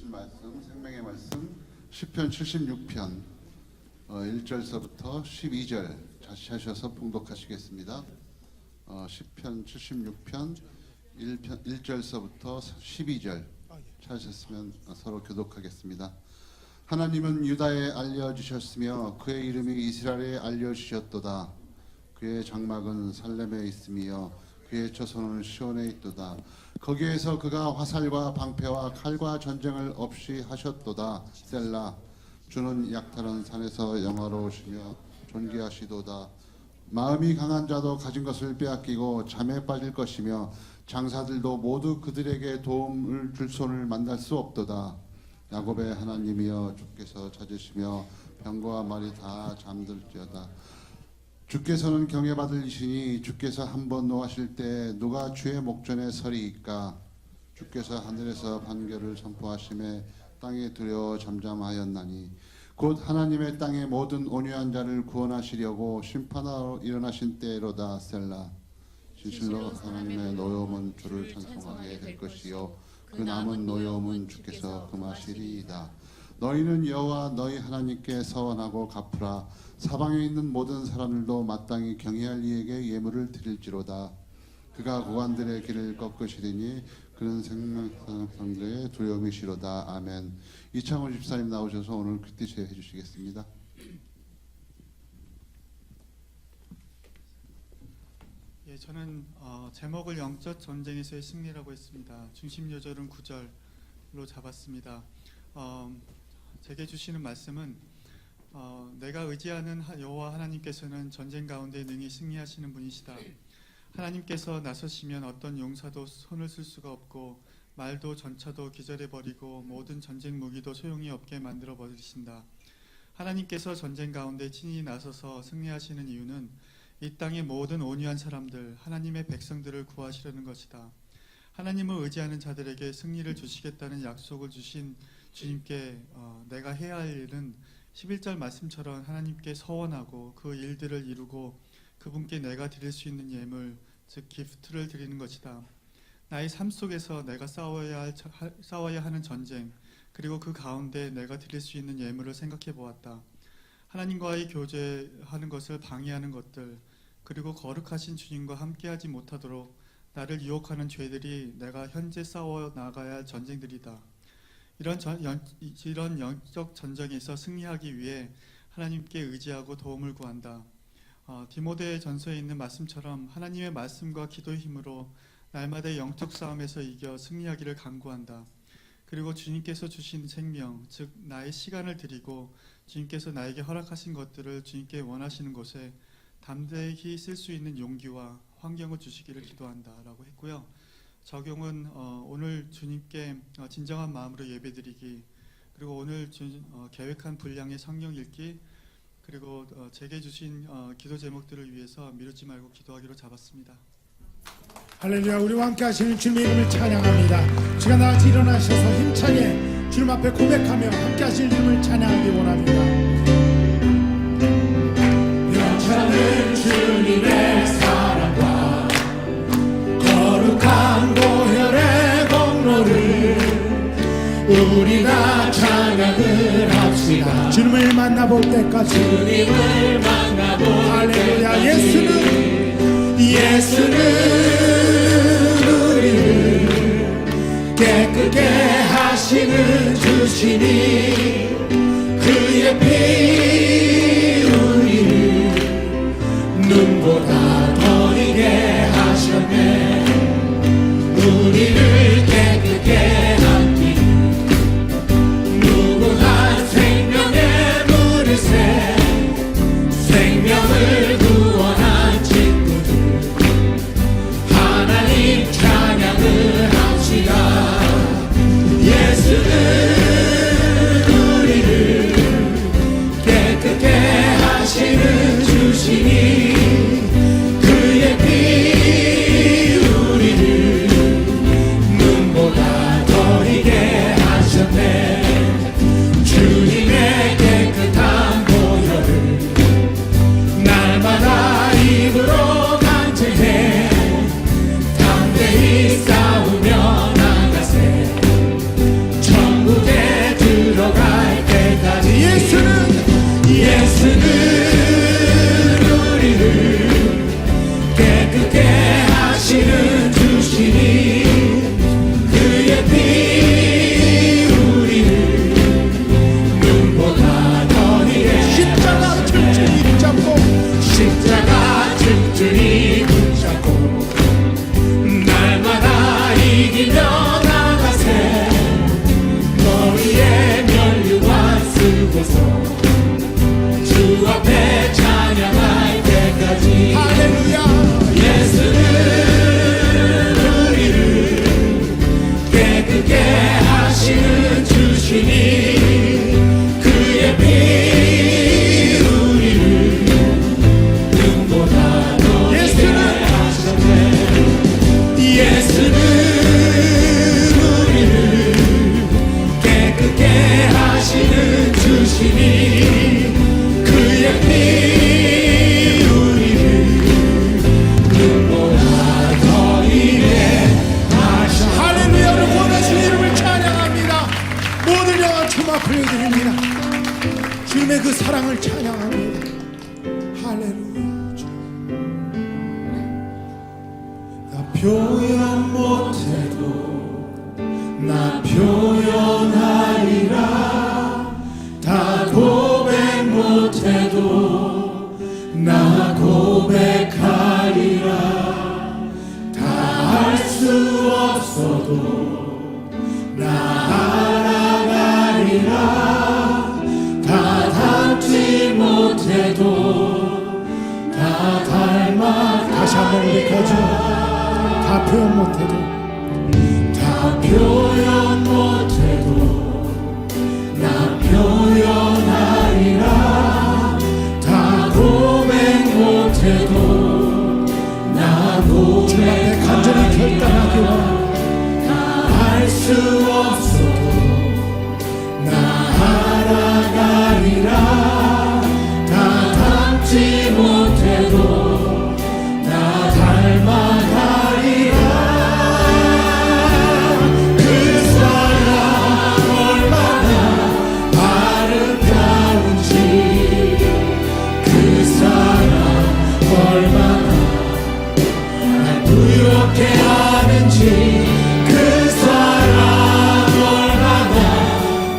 주실 말씀, 생명의 말씀 시편 76편 1절서부터 12절 다시 하셔서 봉독하시겠습니다. 시편 76편 1절서부터 12절 찾으셨으면 서로 교독하겠습니다. 하나님은 유다에 알려주셨으며 그의 이름이 이스라엘에 알려주셨도다. 그의 장막은 살렘에 있으며 그의 처소는 시온에 있도다. 거기에서 그가 화살과 방패와 칼과 전쟁을 없이 하셨도다. 셀라. 주는 약탈한 산에서 영화로우시며 존귀하시도다. 마음이 강한 자도 가진 것을 빼앗기고 잠에 빠질 것이며 장사들도 모두 그들에게 도움을 줄 손을 만날 수 없도다. 야곱의 하나님이여 주께서 찾으시며 병거와 말이 다 잠들지어다. 주께서는 경외받을 이시니 주께서 한번 노하실 때 누가 주의 목전에 서리이까. 주께서 하늘에서 판결을 선포하심에 땅에 두려워 잠잠하였나니 곧 하나님의 땅의 모든 온유한 자를 구원하시려고 심판하러 일어나신 때로다. 셀라. 진실로 하나님의 노여움은 주를 찬송하게 될 것이요 그 남은 노여움은 주께서 금하시리이다. 너희는 여호와 너희 하나님께 서원하고 갚으라. 사방에 있는 모든 사람들도 마땅히 경외할 이에게 예물을 드릴지로다. 그가 고관들의 길을 꺾으시리니 그는 생명상들의 두려움이시로다. 아멘. 이창훈 집사님 나오셔서 오늘 큐티 제해 주시겠습니다. 예, 저는 제목을 영적 전쟁에서의 승리라고 했습니다. 중심 요절은 9절로 잡았습니다. 제게 주시는 말씀은 내가 의지하는 여호와 하나님께서는 전쟁 가운데 능히 승리하시는 분이시다. 하나님께서 나서시면 어떤 용사도 손을 쓸 수가 없고 말도 전차도 기절해버리고 모든 전쟁 무기도 소용이 없게 만들어 버리신다. 하나님께서 전쟁 가운데 친히 나서서 승리하시는 이유는 이 땅의 모든 온유한 사람들, 하나님의 백성들을 구하시려는 것이다. 하나님을 의지하는 자들에게 승리를 주시겠다는 약속을 주신 주님께 내가 해야 할 일은 11절 말씀처럼 하나님께 서원하고 그 일들을 이루고 그분께 내가 드릴 수 있는 예물, 즉 기프트를 드리는 것이다. 나의 삶 속에서 내가 싸워야 하는 전쟁, 그리고 그 가운데 내가 드릴 수 있는 예물을 생각해 보았다. 하나님과의 교제하는 것을 방해하는 것들, 그리고 거룩하신 주님과 함께하지 못하도록 나를 유혹하는 죄들이 내가 현재 싸워 나가야 할 전쟁들이다. 이런 영적 전쟁에서 승리하기 위해 하나님께 의지하고 도움을 구한다. 디모데 전서에 있는 말씀처럼 하나님의 말씀과 기도의 힘으로 날마다 영적 싸움에서 이겨 승리하기를 간구한다. 그리고 주님께서 주신 생명, 즉 나의 시간을 드리고 주님께서 나에게 허락하신 것들을 주님께 원하시는 곳에 담대히 쓸 수 있는 용기와 환경을 주시기를 기도한다 라고 했고요. 적용은 오늘 주님께 진정한 마음으로 예배드리기, 그리고 오늘 계획한 분량의 성경 읽기, 그리고 제게 주신 기도 제목들을 위해서 미루지 말고 기도하기로 잡았습니다. 할렐루야. 우리와 함께 하시는 주님의 이름을 찬양합니다. 주가 나같이 일어나셔서 힘차게 주님 앞에 고백하며 함께 하실 이름을 찬양하기 원합니다. 영창은 주님의 사랑과 거룩한 보혈의 공로를 우리 다 찬양을 합시다. 주님을 만나볼 때까지, 주님을 만나볼 할렐루야. 때까지 예수는 우리를 깨끗게 하시는 주시니 그의 피 우리를 눈보다 더 익게 하셨네. 우리를 깨끗게 한 피 무궁한 생명의 물을 새 생명을 구원한 친구들 하나님 찬양을 합시다. 예수는 우리를 깨끗게 하시는 주시니 다시는 주시니 그의 피 우리를 눈보다 더 인해 할렐루야를 원하신 이름을 찬양합니다. 모든 영혼 춤 앞을 드립니다. 주님의 그 사랑을 찬양합니다. 할렐루야. 나 표현 못해도 나 표현하리라. 다 고백 못해도 나 고백하리라. 다 할 수 없어도 나 알아가리라. 다 닮지 못해도 다 닮아. 다시 한번 고백하죠. 다 표현 못해도 다 표현 못해도 나 표현하리라. 다 고백 못해도 나 주님 앞에 간절히 결단하기 원합니다. 할 수 없어도 나 알아가리라. 다 닮지 못해도 나 닮아가리라. 그 사랑 얼마나 아름다운지 그 사랑 얼마나 날 부유하게 하는지 그 사랑 얼마나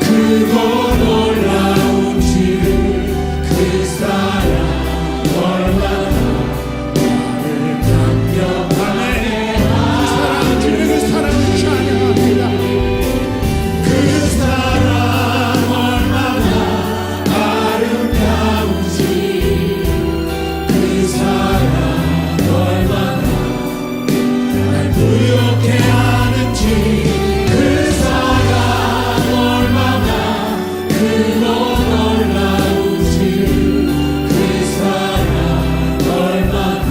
크고 놀라운지를 그 사랑 얼마나 나를 감격하게 주님의 그 사랑을 찬양합니다. 그 사랑 얼마나 아름다운지 그 사랑 얼마나 날 부유하게 하는지 그 사랑 얼마나 크고 놀라운지 그 사랑 얼마나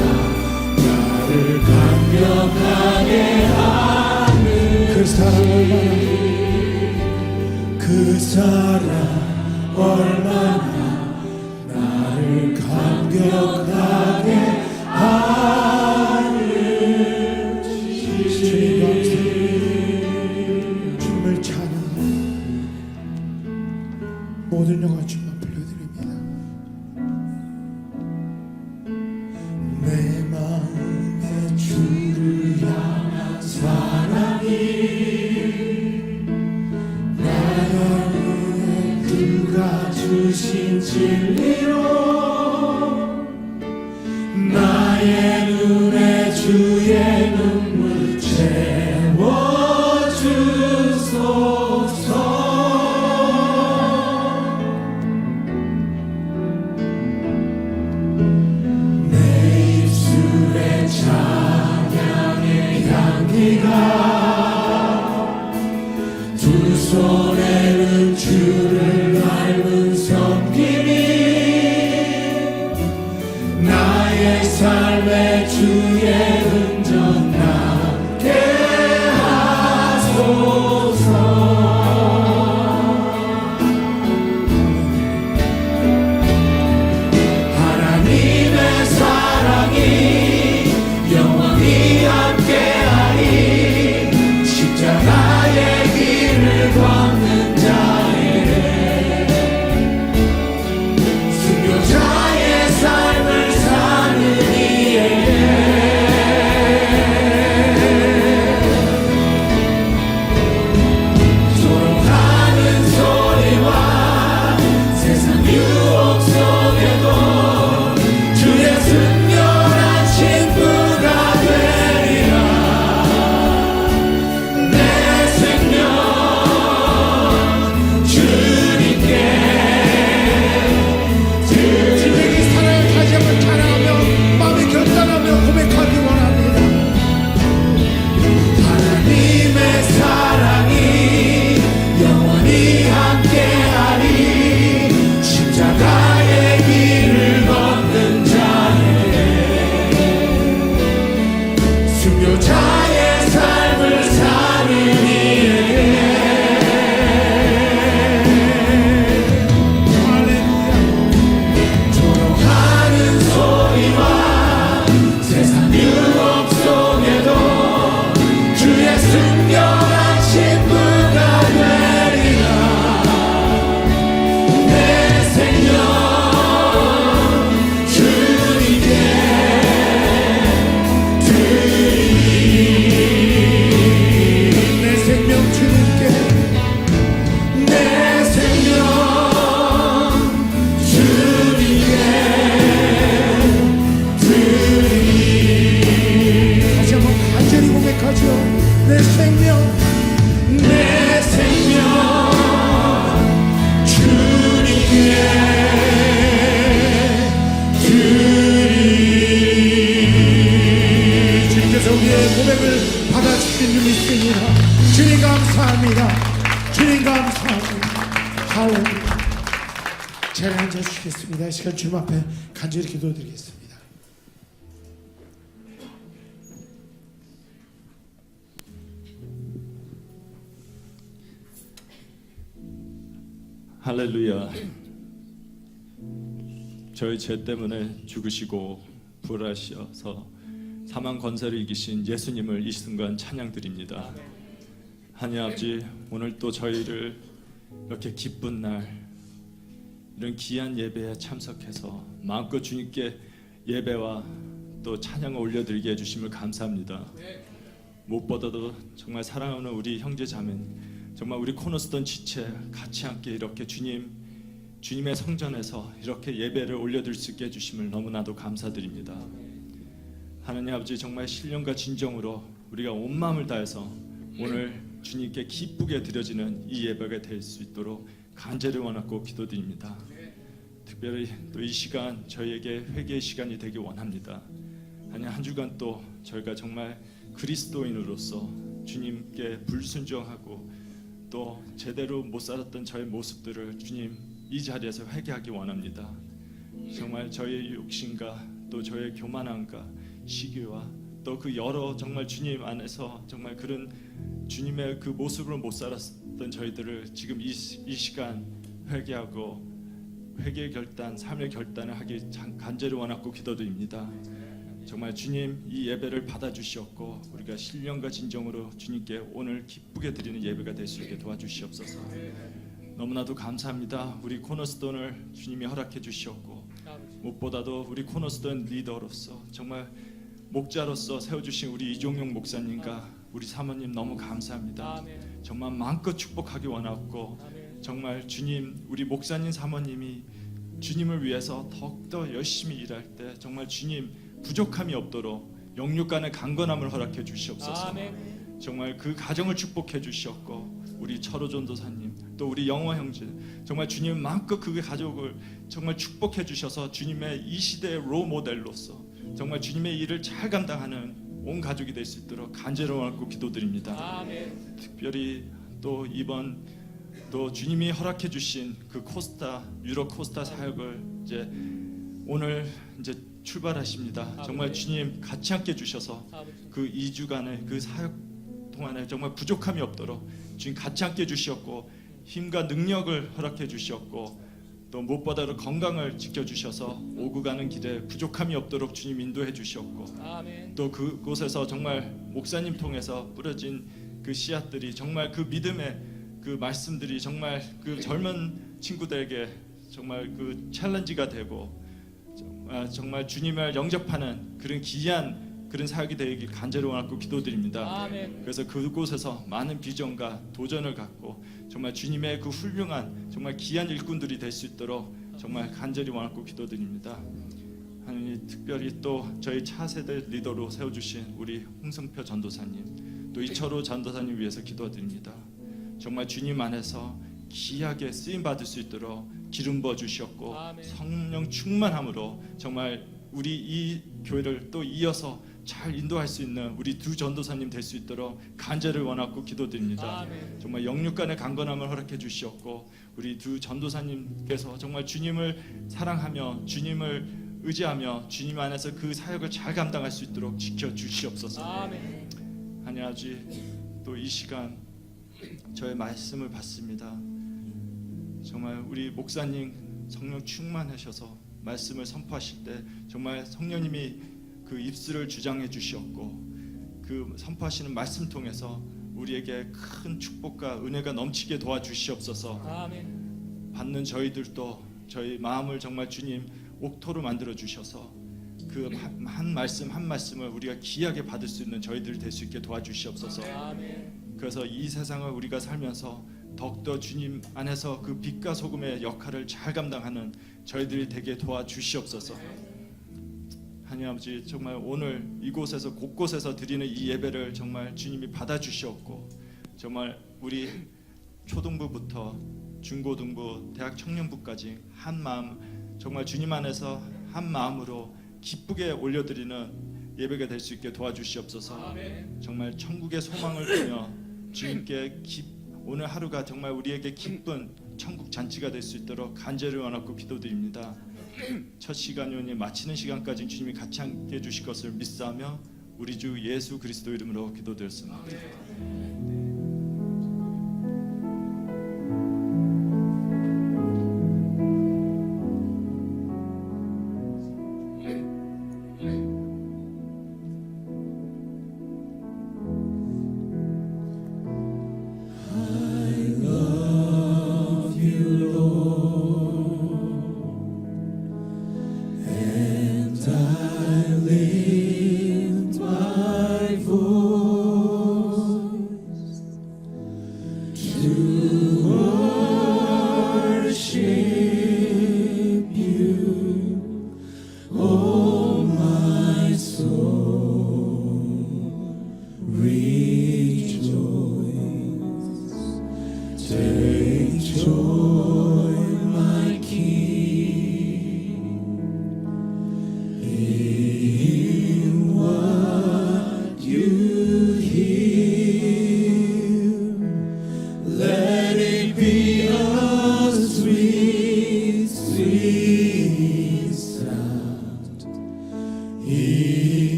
나를 감격하게 하는 그 사랑 얼마나 그 사랑 얼마나 나를 감격하게 하는지. 주님 감사합니다. 주님을 찬양합니다. 모든 영혼 주님 앞에 올려드립니다. 내 마음에 주를 향한 사랑이 나의 그가 주신 진리로 나의 눈에 주의 눈물 채워주소서. 내 입술에 찬양의 향기가 두 손에는 주를 닮은 섬김이 나의 삶에 주의 흔적 남게 하소서. 하나님의 사랑이 영원히 함께하리. 십자가의 길을 걷는 자에게 감사합니다. 할렐루야. 자리에 앉아주시겠습니다. 이 시간 주님 앞에 간절히 기도드리겠습니다. 할렐루야. 저희 죄 때문에 죽으시고 부활하셔서 사망 권세를 이기신 예수님을 이 순간 찬양드립니다. 하나님 아버지, 오늘 또 저희를 이렇게 기쁜 날 이런 귀한 예배에 참석해서 마음껏 주님께 예배와 또 찬양을 올려드리게 해주심을 감사합니다. 무엇보다도 정말 사랑하는 우리 형제 자매님, 정말 우리 코너스톤 지체 같이 함께 이렇게 주님의 성전에서 이렇게 예배를 올려드릴 수 있게 해주심을 너무나도 감사드립니다. 하나님 아버지, 정말 신령과 진정으로 우리가 온 마음을 다해서 오늘 주님께 기쁘게 드려지는 이 예배가 될 수 있도록 간절히 원하고 기도드립니다. 특별히 또 이 시간 저희에게 회개의 시간이 되길 원합니다. 하나님, 한 주간 또 저희가 정말 그리스도인으로서 주님께 불순종하고 또 제대로 못 살았던 저의 모습들을 주님 이 자리에서 회개하기 원합니다. 정말 저의 욕심과 또 저의 교만함과 시기와 또 그 여러 정말 주님 안에서 정말 그런 주님의 그 모습으로 못 살았던 저희들을 지금 이 시간 회개하고 회개의 결단, 삶의 결단을 하기 간절히 원하고 기도드립니다. 정말 주님 이 예배를 받아주시었고 우리가 신령과 진정으로 주님께 오늘 기쁘게 드리는 예배가 될 수 있게 도와주시옵소서. 너무나도 감사합니다. 우리 코너스톤을 주님이 허락해 주시었고 무엇보다도 우리 코너스톤 리더로서 정말 목자로서 세워주신 우리 이종용 목사님과 우리 사모님 너무 감사합니다. 정말 마음껏 축복하기 원하고 정말 주님 우리 목사님 사모님이 주님을 위해서 더욱더 열심히 일할 때 정말 주님 부족함이 없도록 영육간의 강건함을 허락해 주시옵소서. 정말 그 가정을 축복해 주시었고 우리 철호 전도사님 또 우리 영호 형제 정말 주님 마음껏 그 가족을 정말 축복해 주셔서 주님의 이 시대의 롤 모델로서 정말 주님의 일을 잘 감당하는 온 가족이 될 수 있도록 간절히 원하고 기도드립니다. 특별히 또 이번 또 주님이 허락해 주신 그 유럽 코스타 사역을 이제 오늘 이제 출발하십니다. 정말 주님 같이 함께 주셔서 그 2주간의 그 사역 동안에 정말 부족함이 없도록 주님 같이 함께 주셨고 힘과 능력을 허락해 주셨고 또 무엇보다도 건강을 지켜주셔서 오고 가는 길에 부족함이 없도록 주님 인도해 주셨고 또 그곳에서 정말 목사님 통해서 뿌려진 그 씨앗들이 정말 그 믿음의 그 말씀들이 정말 그 젊은 친구들에게 정말 그 챌린지가 되고 정말 주님을 영접하는 그런 귀한 그런 사역이 되길 간절히 원하고 기도드립니다. 그래서 그곳에서 많은 비전과 도전을 갖고 정말 주님의 그 훌륭한 정말 귀한 일꾼들이 될 수 있도록 정말 간절히 원하고 기도드립니다. 하나님, 특별히 또 저희 차세대 리더로 세워주신 우리 홍성표 전도사님 또 이철호 전도사님 위해서 기도드립니다. 정말 주님 안에서 귀하게 쓰임 받을 수 있도록 기름 부어 주셨고 성령 충만함으로 정말 우리 이 교회를 또 이어서 잘 인도할 수 있는 우리 두 전도사님 될 수 있도록 간절히 원하고 기도드립니다. 정말 영육간의 강건함을 허락해 주시었고 우리 두 전도사님께서 정말 주님을 사랑하며 주님을 의지하며 주님 안에서 그 사역을 잘 감당할 수 있도록 지켜 주시옵소서. 하나님 아버지, 또 이 시간 저의 말씀을 받습니다. 정말 우리 목사님 성령 충만하셔서 말씀을 선포하실 때 정말 성령님이 그 입술을 주장해 주셨고 그 선포하시는 말씀 통해서 우리에게 큰 축복과 은혜가 넘치게 도와주시옵소서. 받는 저희들도 저희 마음을 정말 주님 옥토로 만들어 주셔서 그 한 말씀 한 말씀을 우리가 귀하게 받을 수 있는 저희들 될 수 있게 도와주시옵소서. 그래서 이 세상을 우리가 살면서 더욱더 주님 안에서 그 빛과 소금의 역할을 잘 감당하는 저희들이 되게 도와주시옵소서. 하나님 아버지, 정말 오늘 이곳에서 곳곳에서 드리는 이 예배를 정말 주님이 받아주시었고 정말 우리 초등부부터 중고등부, 대학 청년부까지 한 마음 정말 주님 안에서 한 마음으로 기쁘게 올려드리는 예배가 될 수 있게 도와주시옵소서. 정말 천국의 소망을 보며 주님께 오늘 하루가 정말 우리에게 기쁜 천국 잔치가 될 수 있도록 간절히 원하고 기도드립니다. 첫 시간이 오니 마치는 시간까지 주님이 같이 함께 해주실 것을 믿사하며 우리 주 예수 그리스도 이름으로 기도드렸습니다.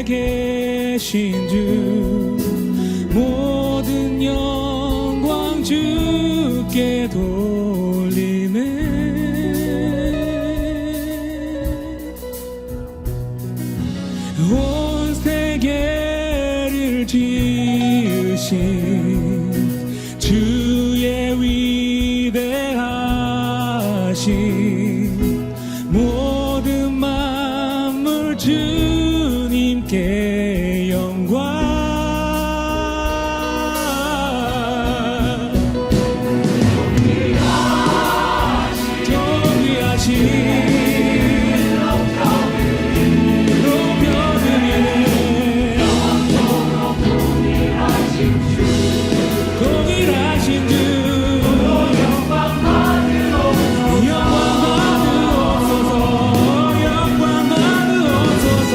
계신 주 모든 영광 주께 돌리네. 온 세계를 지으신 주의 위대하신 모든 만물 주님께 영광. 영광 받으옵소서.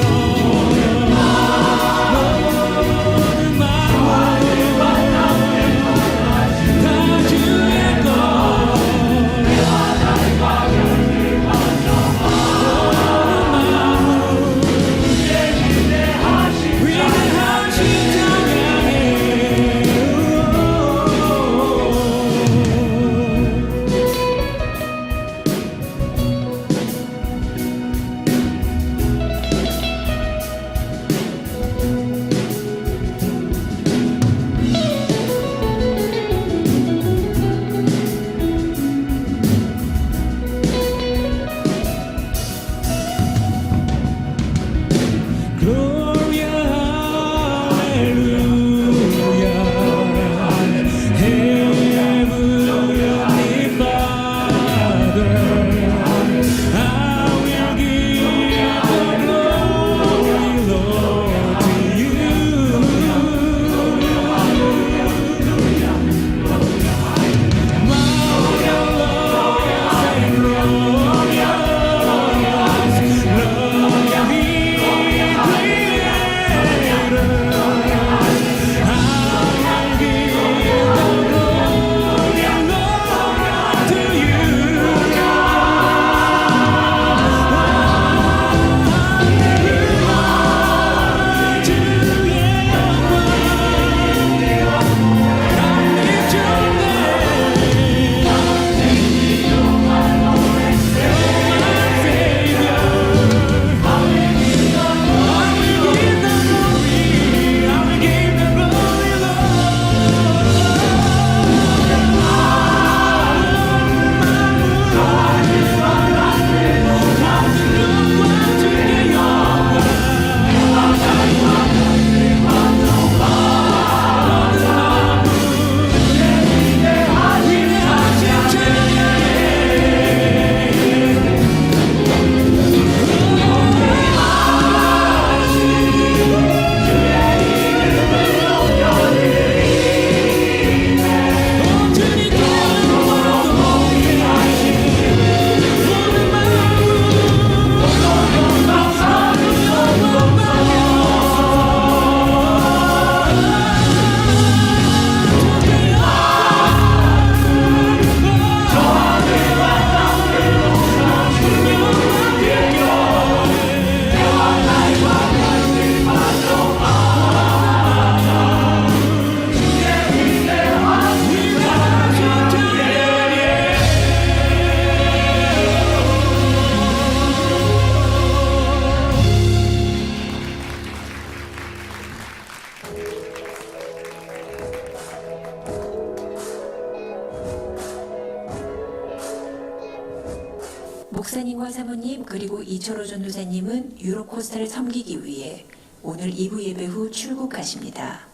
사모님 그리고 이철호 전도사님은 유로코스타를 섬기기 위해 오늘 2부 예배 후 출국하십니다.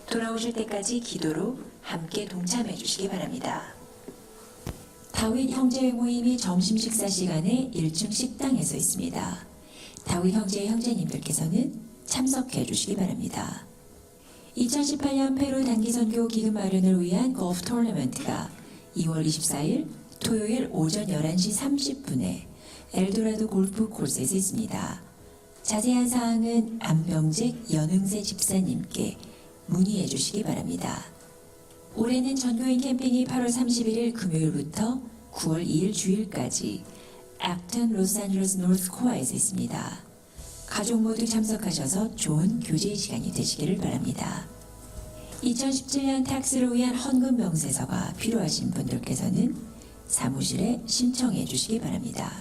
돌아오실 때까지 기도로 함께 동참해 주시기 바랍니다. 다윗 형제의 모임이 점심 식사 시간에 1층 식당에서 있습니다. 다윗 형제의 형제님들께서는 참석해 주시기 바랍니다. 2018년 페루 단기 선교 기금 마련을 위한 골프 토너먼트가 2월 24일 토요일 오전 11시 30분에 엘도라도 골프 코스에서 있습니다. 자세한 사항은 안병직 연흥세 집사님께 문의해 주시기 바랍니다. 올해는 전교인 캠핑이 8월 31일 금요일부터 9월 2일 주일까지 액턴 로스앤젤레스 노스코어에서 있습니다. 가족 모두 참석하셔서 좋은 교제 시간이 되시기를 바랍니다. 2017년 텍스를 위한 헌금 명세서가 필요하신 분들께서는 사무실에 신청해 주시기 바랍니다.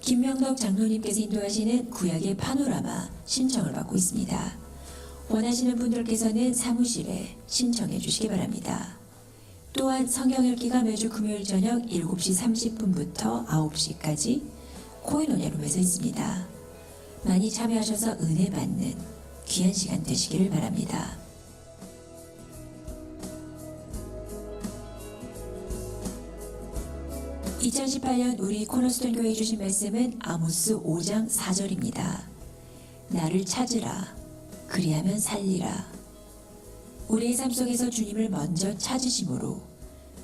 김명덕 장로님께서 인도하시는 구약의 파노라마 신청을 받고 있습니다. 원하시는 분들께서는 사무실에 신청해 주시기 바랍니다. 또한 성경 읽기가 매주 금요일 저녁 7시 30분부터 9시까지 코인원예룸에서 있습니다. 많이 참여하셔서 은혜 받는 귀한 시간 되시기를 바랍니다. (2018년) 우리 코너스톤 교회에 주신 말씀은 아모스 5장 4절입니다. 나를 찾으라 그리하면 살리라. 우리의 삶 속에서 주님을 먼저 찾으심으로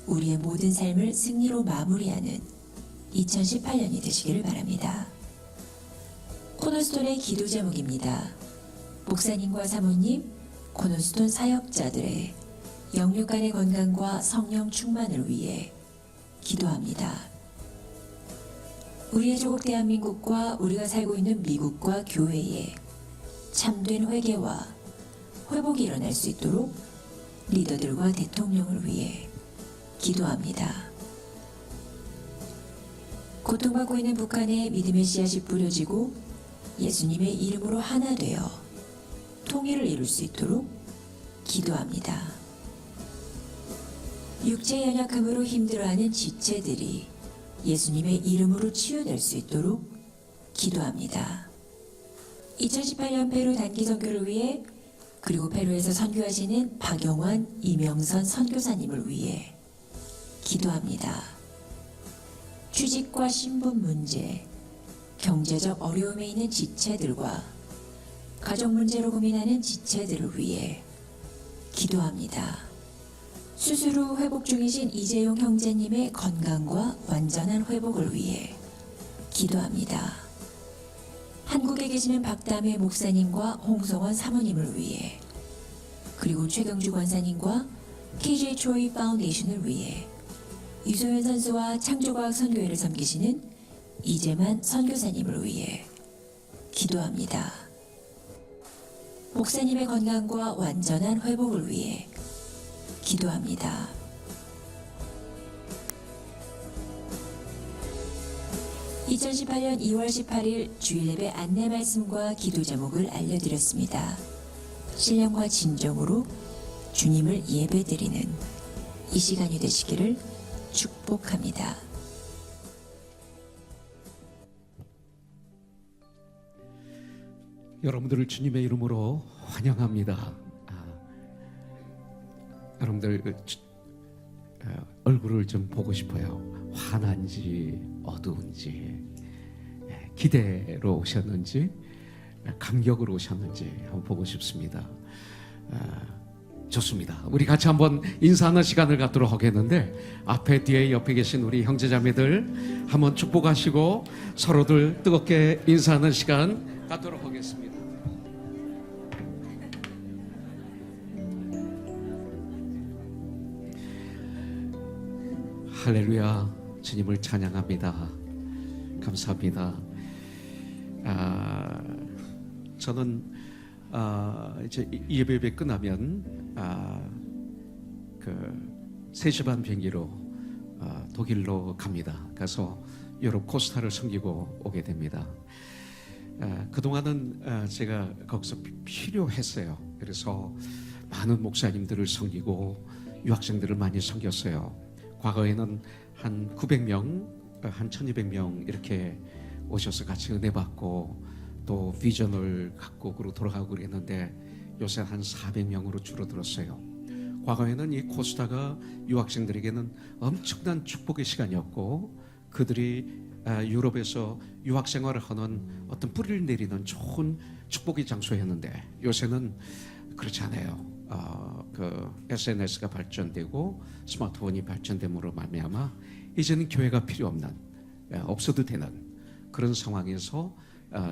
우리의 모든 삶을 승리로 마무리하는 2018년이 되시기를 바랍니다. 코너스톤의 기도 제목입니다. 목사님과 사모님, 코너스톤 사역자들의 영육 간의 건강과 성령 충만을 위해 기도합니다. 우리의 조국 대한민국과 우리가 살고 있는 미국과 교회에 참된 회개와 회복이 일어날 수 있도록 리더들과 대통령을 위해 기도합니다. 고통받고 있는 북한에 믿음의 씨앗이 뿌려지고 예수님의 이름으로 하나 되어 통일을 이룰 수 있도록 기도합니다. 육체의 연약함으로 힘들어하는 지체들이 예수님의 이름으로 치유될 수 있도록 기도합니다. 2018년 페루 단기 선교를 위해 그리고 페루에서 선교하시는 박영환, 이명선 선교사님을 위해 기도합니다. 취직과 신분 문제, 경제적 어려움에 있는 지체들과 가족 문제로 고민하는 지체들을 위해 기도합니다. 수술 후 회복 중이신 이재용 형제님의 건강과 완전한 회복을 위해 기도합니다. 한국에 계시는 박담회 목사님과 홍성원 사모님을 위해 그리고 최경주 권사님과 KJ 초이 파운데이션을 위해 유소연 선수와 창조과학 선교회를 섬기시는 이재만 선교사님을 위해 기도합니다. 목사님의 건강과 완전한 회복을 위해 기도합니다. (2018년 2월 18일) 주일예배 안내 말씀과 기도 제목을 알려드렸습니다. 신령과 진정으로 주님을 예배드리는 이 시간이 되시기를 축복합니다. 여러분들을 주님의 이름으로 환영합니다. 여러분들 얼굴을 좀 보고 싶어요. 환한지 어두운지, 기대로 오셨는지, 감격으로 오셨는지 한번 보고 싶습니다. 좋습니다. 우리 같이 한번 인사하는 시간을 갖도록 하겠는데, 앞에 뒤에 옆에 계신 우리 형제자매들 한번 축복하시고 서로들 뜨겁게 인사하는 시간 갖도록 하겠습니다. 할렐루야, 주님을 찬양합니다. 감사합니다. 저는 이제 이 예배 끝나면 그 3시 반 비행기로 독일로 갑니다. 가서 유럽 코스타를 섬기고 오게 됩니다. 그동안은 제가 거기서 필요했어요. 그래서 많은 목사님들을 섬기고 유학생들을 많이 섬겼어요. 과거에는 한 900명 한 1200명 이렇게 오셔서 같이 은혜 받고 또 비전을 갖고 그러고 돌아가고 그랬는데 요새 한 400명으로 줄어들었어요. 과거에는 이 코스타가 유학생들에게는 엄청난 축복의 시간이었고 그들이 유럽에서 유학 생활을 하는 어떤 뿌리를 내리는 좋은 축복의 장소였는데 요새는 그렇지 않아요. 그 SNS가 발전되고 스마트폰이 발전됨으로 말미암아 이제는 교회가 필요 없는 없어도 되는 그런 상황에서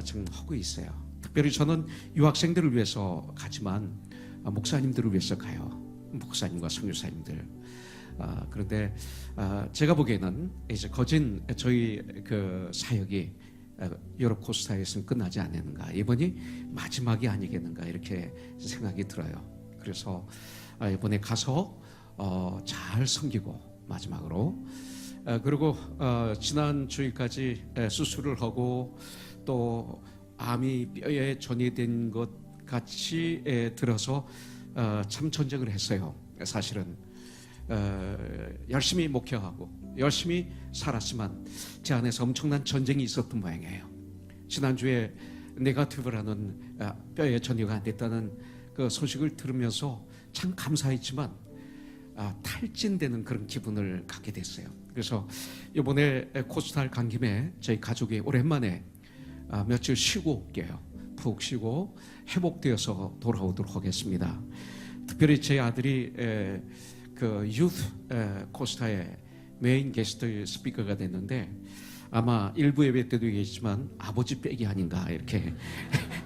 지금 하고 있어요. 특별히 저는 유학생들을 위해서 가지만 목사님들을 위해서 가요. 목사님과 선교사님들. 그런데 제가 보기에는 이제 거진 저희 그 사역이 유럽 코스타에서는 끝나지 않았는가, 이번이 마지막이 아니겠는가 이렇게 생각이 들어요. 그래서 이번에 가서 잘 섬기고 마지막으로 그리고 지난 주일까지 수술을 하고 또 암이 뼈에 전이된 것 같이 들어서 참 전쟁을 했어요. 사실은 열심히 목회하고 열심히 살았지만 제 안에서 엄청난 전쟁이 있었던 모양이에요. 지난주에 네거티브를 하는 뼈에 전이가 안 됐다는 그 소식을 들으면서 참 감사했지만 탈진되는 그런 기분을 갖게 됐어요. 그래서 이번에 코스타를 간 김에 저희 가족이 오랜만에 며칠 쉬고 올게요. 푹 쉬고 회복되어서 돌아오도록 하겠습니다. 특별히 제 아들이 그 유th 코스타의 메인 게스트 스피커가 됐는데 아마 일부 예배 때도 얘기했지만 아버지 백이 아닌가 이렇게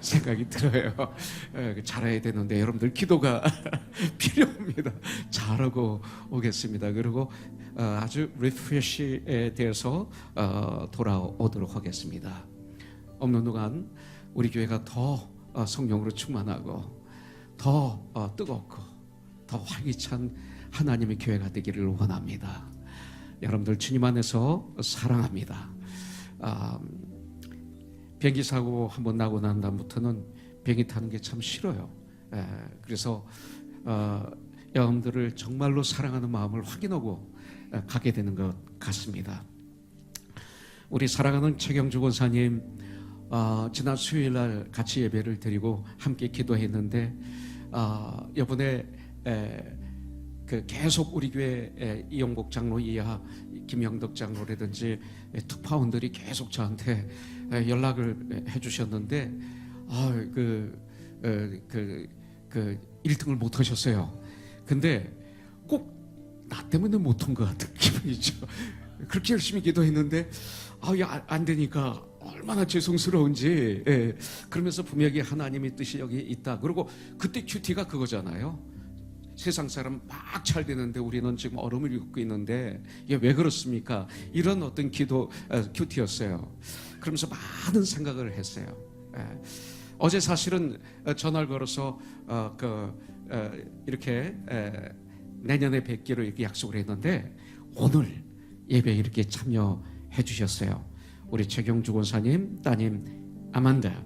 생각이 들어요. 잘해야 되는데 여러분들 기도가 필요합니다. 잘하고 오겠습니다. 그리고 아주 리프레시에 대해서 돌아오도록 하겠습니다. 없는 동안 우리 교회가 더 성령으로 충만하고 더 뜨겁고 더 활기찬 하나님의 교회가 되기를 원합니다. 여러분들 주님 안에서 사랑합니다. 비행기 사고 한번 나고 난 다음부터는 비행기 타는 게 참 싫어요. 그래서 여러분들을 정말로 사랑하는 마음을 확인하고 가게 되는 것 같습니다. 우리 사랑하는 최경주 권사님 지난 수요일 날 같이 예배를 드리고 함께 기도했는데 이번에 그 계속 우리 교회 이영복 장로 이하 김영덕 장로라든지 특파원들이 계속 저한테 연락을 해주셨는데 그 1등을 못 하셨어요. 근데 꼭 나 때문에 못 한 것 같은 기분이죠. 그렇게 열심히 기도했는데 안 되니까 얼마나 죄송스러운지. 그러면서 분명히 하나님의 뜻이 여기 있다. 그리고 그때 큐티가 그거잖아요. 세상 사람 막 잘 되는데 우리는 지금 얼음을 겪고 있는데 이게 왜 그렇습니까? 이런 어떤 기도 큐티였어요. 그러면서 많은 생각을 했어요. 어제 사실은 전화를 걸어서 이렇게 내년에 뵙기로 이렇게 약속을 했는데 오늘 예배에 이렇게 참여해 주셨어요. 우리 최경주 권사님, 따님 아만다,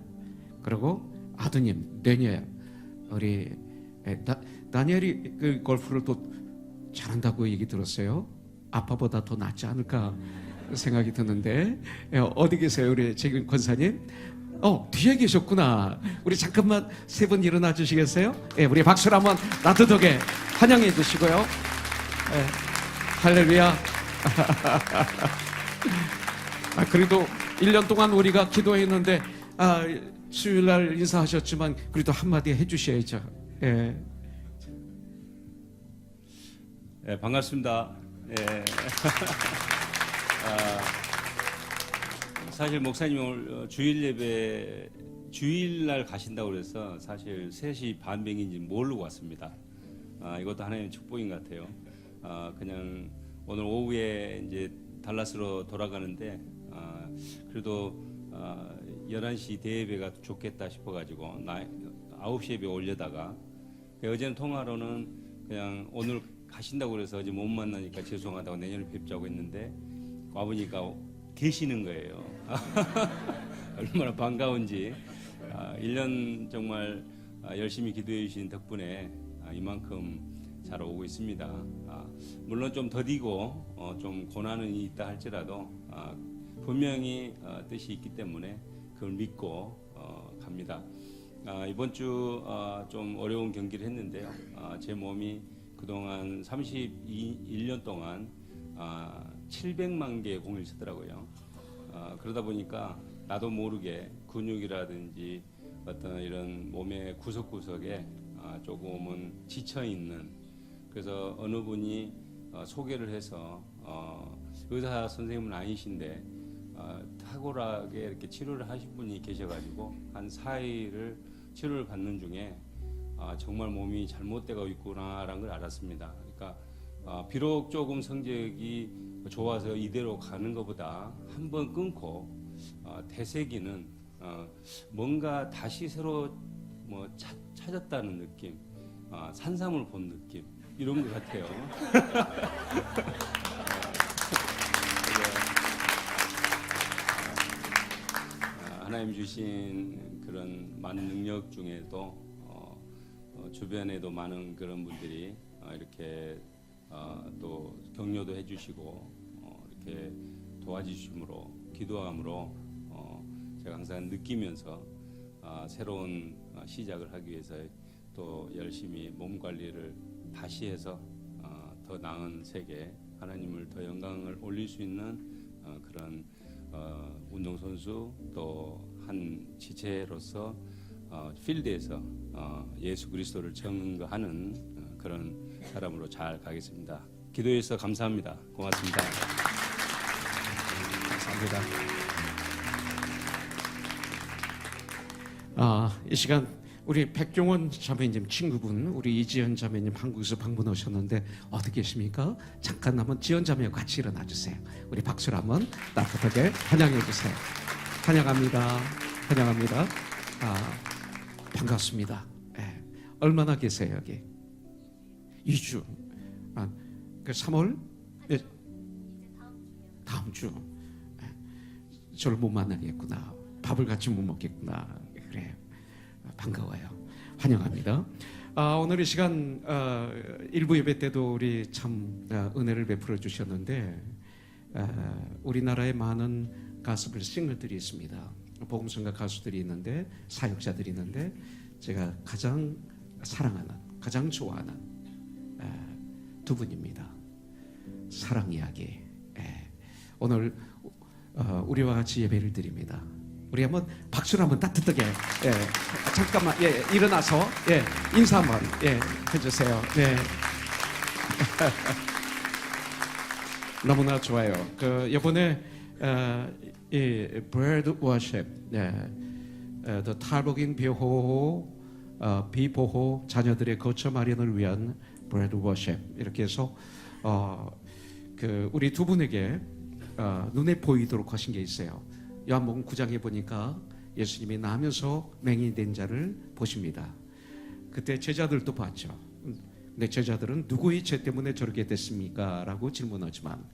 그리고 아드님 데니엘, 우리 다니엘이 그 골프를 또 잘한다고 얘기 들었어요. 아빠보다 더 낫지 않을까 생각이 드는데 어디 계세요, 우리 최경 권사님? 뒤에 계셨구나. 우리 잠깐만 세 분 일어나 주시겠어요? 우리 박수로 한번 따뜻하게 환영해 주시고요. 할렐루야. 그래도 1년 동안 우리가 기도했는데 수요일날 인사하셨지만 그래도 한마디 해주셔야죠. 반갑습니다. 사실 목사님 오늘 주일 예배 주일날 가신다고 그래서 사실 3시 반 비행인지 모르고 왔습니다. 이것도 하나님의 축복인 것 같아요. 그냥 오늘 오후에 이제 달라스로 돌아가는데 그래도 11시 대예배가 좋겠다 싶어가지고 9시 예배 올려다가 어제는 통화로는 그냥 오늘 가신다고 그래서 어제 못 만나니까 죄송하다고 내년에 뵙자고 했는데 와보니까 계시는 거예요. 얼마나 반가운지. 1년 정말 열심히 기도해 주신 덕분에 이만큼 잘 오고 있습니다. 물론 좀 더디고 좀 고난은 있다 할지라도 분명히 뜻이 있기 때문에 그걸 믿고 갑니다. 이번 주 좀 어려운 경기를 했는데요. 제 몸이 그동안 31년 동안 700만 개의 공을 치더라고요. 그러다 보니까 나도 모르게 근육이라든지 어떤 이런 몸의 구석구석에 조금은 지쳐 있는, 그래서 어느 분이 소개를 해서 의사 선생님은 아니신데 탁월하게 이렇게 치료를 하신 분이 계셔가지고 한 4일을 치료를 받는 중에 정말 몸이 잘못되고 있구나라는 걸 알았습니다. 그러니까 비록 조금 성적이 좋아서 이대로 가는 것보다 한번 끊고 되새기는 뭔가 다시 새로 뭐 찾았다는 느낌, 산삼을 본 느낌, 이런 것 같아요. 하나님 주신 그런 많은 능력 중에도 주변에도 많은 그런 분들이 이렇게 또 격려도 해주시고 이렇게 도와주심으로, 기도함으로 제가 항상 느끼면서 새로운 시작을 하기 위해서 또 열심히 몸 관리를 다시 해서 더 나은 세계, 하나님을 더 영광을 올릴 수 있는 그런 운동선수, 또 한 지체로서 필드에서 예수 그리스도를 증거하는 그런 사람으로 잘 가겠습니다. 기도해 주셔서 감사합니다. 고맙습니다. 감사합니다. 이 시간 우리 백종원 자매님 친구분, 우리 이지연 자매님 한국에서 방문하셨는데 어떻게 계십니까? 잠깐 한번 지연 자매와 같이 일어나 주세요. 우리 박수로 한번 따뜻하게 환영해 주세요. 환영합니다. 환영합니다. 반갑습니다. 네. 얼마나 계세요 여기? 2주. 그 3월? 네. 다음 주. 네. 저를 못 만나겠구나. 밥을 같이 못 먹겠구나. 그래요. 반가워요. 환영합니다. 오늘 이 시간 일부 예배 때도 우리 참 은혜를 베풀어 주셨는데 우리나라에 많은 가스펠 싱어들이 있습니다. 복음성가 가수들이 있는데, 사역자들이 있는데, 제가 가장 사랑하는, 가장 좋아하는 두 분입니다. 사랑 이야기. 오늘 우리와 같이 예배를 드립니다. 우리 한번 박수를 한번 따뜻하게, 잠깐만, 일어나서, 인사 한번, 해주세요. 네. 너무나 좋아요. 이번에, 이 브레드 워십, 더 탈북인 비보호 자녀들의 거처 마련을 위한 브레드 워십, 이렇게 해서 우리 두 분에게 눈에 보이도록 하신 게 있어요. 요한복음 9장에 보니까 예수님이 나면서 맹인된 자를 보십니다. 그때 제자들도 봤죠. 근데 제자들은 누구의 죄 때문에 저렇게 됐습니까? 라고 질문하지만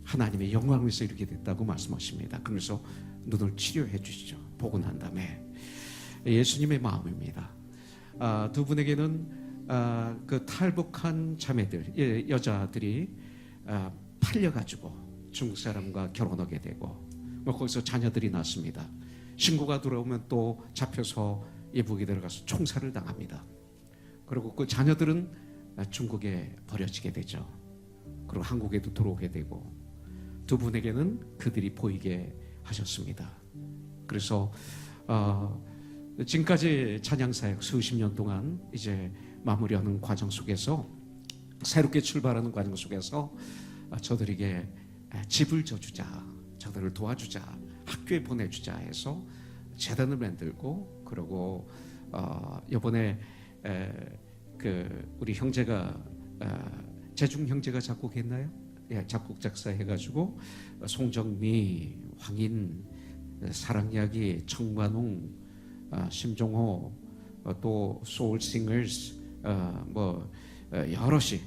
하나님의 영광을 위해서 이렇게 됐다고 말씀하십니다. 그래서 눈을 치료해 주시죠. 보고 난 다음에 예수님의 마음입니다. 두 분에게는 그 탈북한 자매들, 여자들이 팔려가지고 중국 사람과 결혼하게 되고 거기서 자녀들이 낳습니다. 신고가 들어오면 또 잡혀서 예북에 들어가서 총살을 당합니다. 그리고 그 자녀들은 중국에 버려지게 되죠. 그리고 한국에도 들어오게 되고 두 분에게는 그들이 보이게 하셨습니다. 그래서 지금까지 찬양사역 수십 년 동안 이제 마무리하는 과정 속에서, 새롭게 출발하는 과정 속에서 저들에게 집을 져주자, 저들을 도와주자, 학교에 보내주자 해서 재단을 만들고, 그리고 이번에 우리 형제가 재중 형제가 작곡했나요? 작곡 작사 해가지고 송정미, 황인, 사랑이야기, 청관웅, 심종호, 또 소울싱어스, 여럿이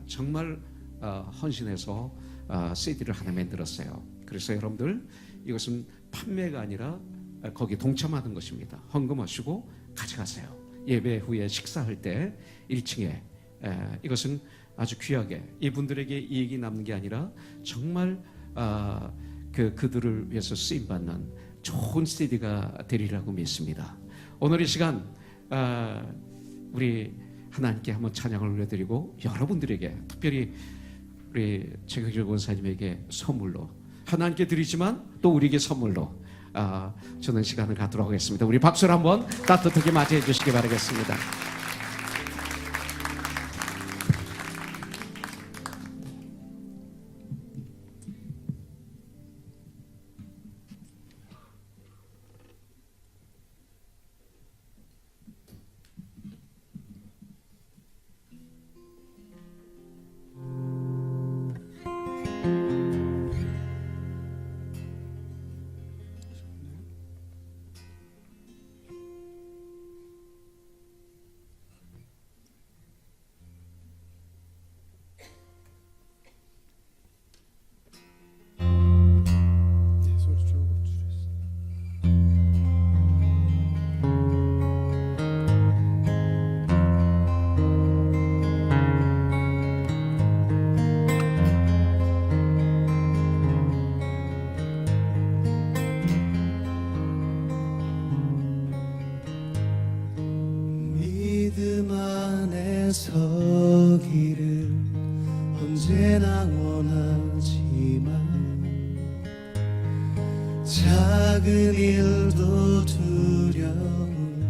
정말 헌신해서 CD를 하나 만들었어요. 그래서 여러분들, 이것은 판매가 아니라 거기 동참하는 것입니다. 헌금하시고 가져가세요. 예배 후에 식사할 때 1층에 이것은 아주 귀하게 이분들에게 이익이 남는 게 아니라 정말 그들을 위해서 쓰임 받는 좋은 CD가 되리라고 믿습니다. 오늘 이 시간 우리 하나님께 한번 찬양을 올려드리고 여러분들에게 특별히 우리 최경길 권사님에게 선물로 하나님께 드리지만 또 우리에게 선물로 주는 시간을 갖도록 하겠습니다. 우리 박수를 한번 따뜻하게 맞이해 주시기 바라겠습니다. 소리 조금 줄였어요. 믿음 안에 서기를 언제나 원하지만 작은 일도 두려운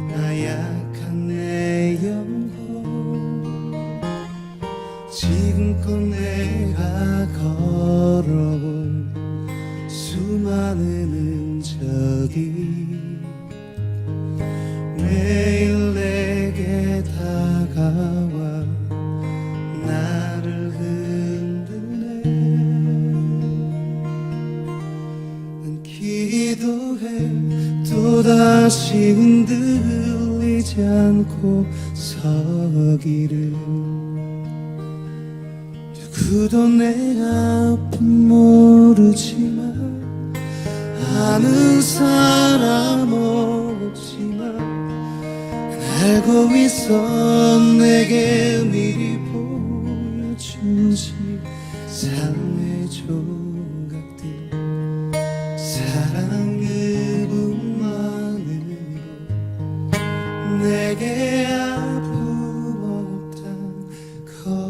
나 약한 내 영혼 지금껏 내가 걸어온 수많은 흔적이 매일 내게 다가와 나를 흔드네. 난 기도해 또다시 흔들리지 않고 서기를. 누구도 내 아픔 모르지만 아는 사람 없지만 알고 있어 내게 미리 보여주지 삶의 조각들 사랑 그분만으로 내게 아픔 없단 것.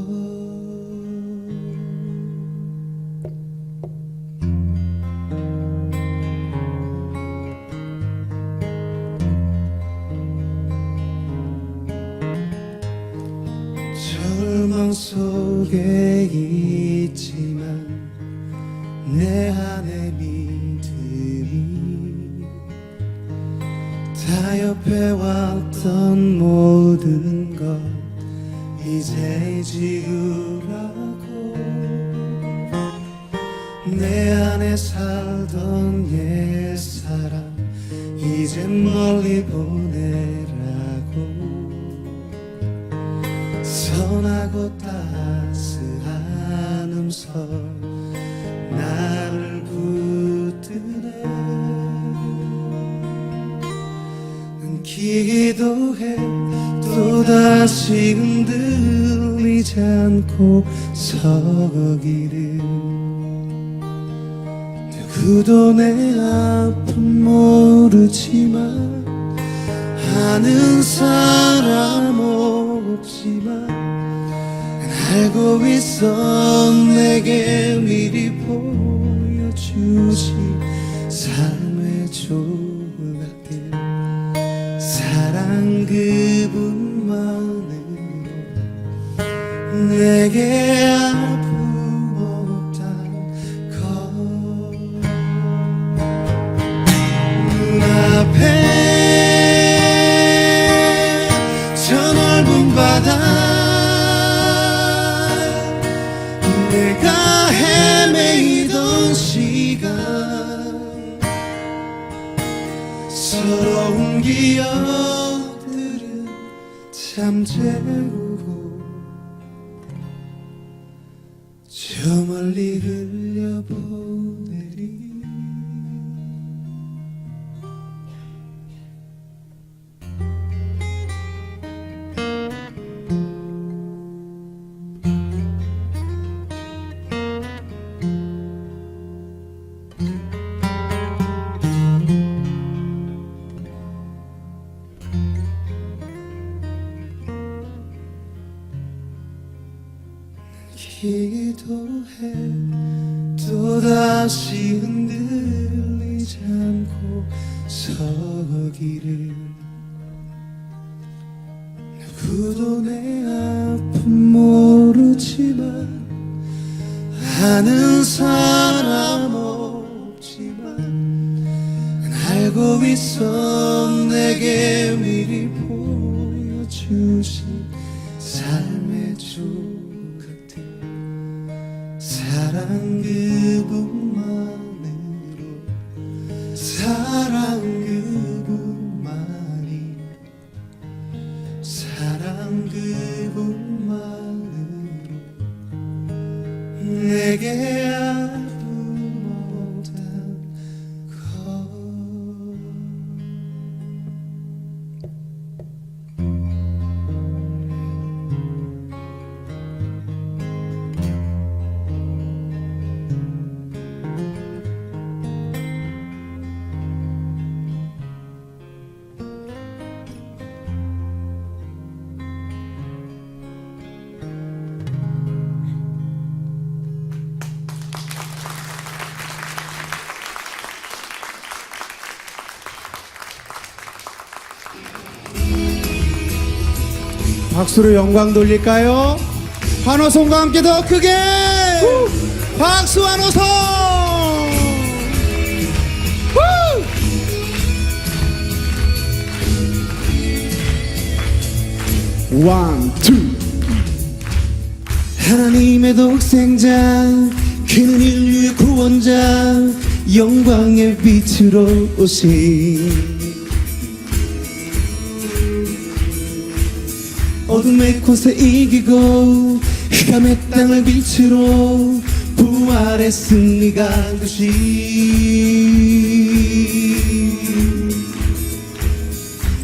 절망 속에 있지만 내 안에 믿음이 다 옆에 왔던 모든 것 이제 지우라고 내 안에 살던 옛사람 이제 멀리 보내라고 선하고 따스한 음성 나를 붙드네. 난 기도해 또다시 흔들리지 않고 서기를. 누구도 내 아픔 모르지만 아는 사람 없지만 알고 있어 내게 미리 보여주지 삶의 조각들 사랑 그분만으로 내게 아픔 없단 것. 눈앞에 저 넓은 바다 내가 헤매이던 시간 서러운 기억들은 잠재우고 저 멀리 흘려보내리. 기도해 또다시 흔들리지 않고 서기를 누구도 내 아픔 모르지만 아는 사람 없지만 알고 있어 내게 미리 보여주신 삶의 조각들 사랑 그분만으로 사랑 그분만이 사랑 그분만으로 내게 아픔 없단 것 박수로 영광 돌릴까요? 환호성과 함께 더 크게 박수 환호성! 원, 투. 하나님의 독생자 그는 인류의 구원자 영광의 빛으로 오신 어둠의 곳에 이기고 흑암의 땅을 빛으로 부활의 승리가 주신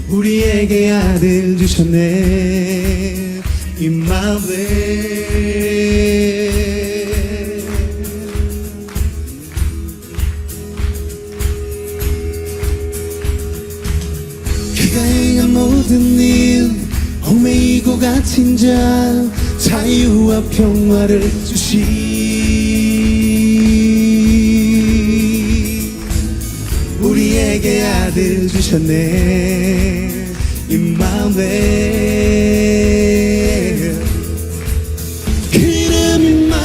우리에게 아들 주셨네 임마누엘 그가 행한 모든 일 얽매이고 갇힌 자 자유와 평화를 주시 우리에게 아들 주셨네 임마누엘 그 이름 임마누엘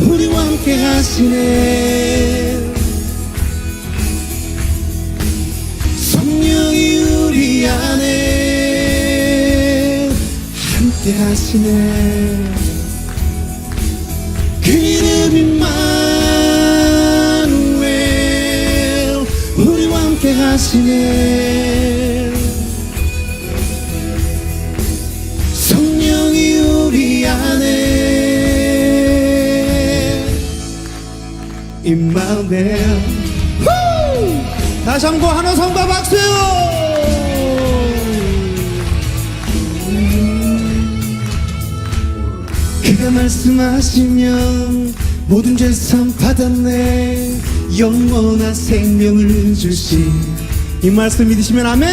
우리와 함께 하시네 성령이 우리 안에 함께 하시네 그 이름 임마누엘 우리와 함께 하시네 성령이 우리 안에 임마누엘 다시 한번 환호성과 박수! 그가 말씀하시면 모든 죄 사함 받았네 영원한 생명을 주시 이 말씀 믿으시면 아멘!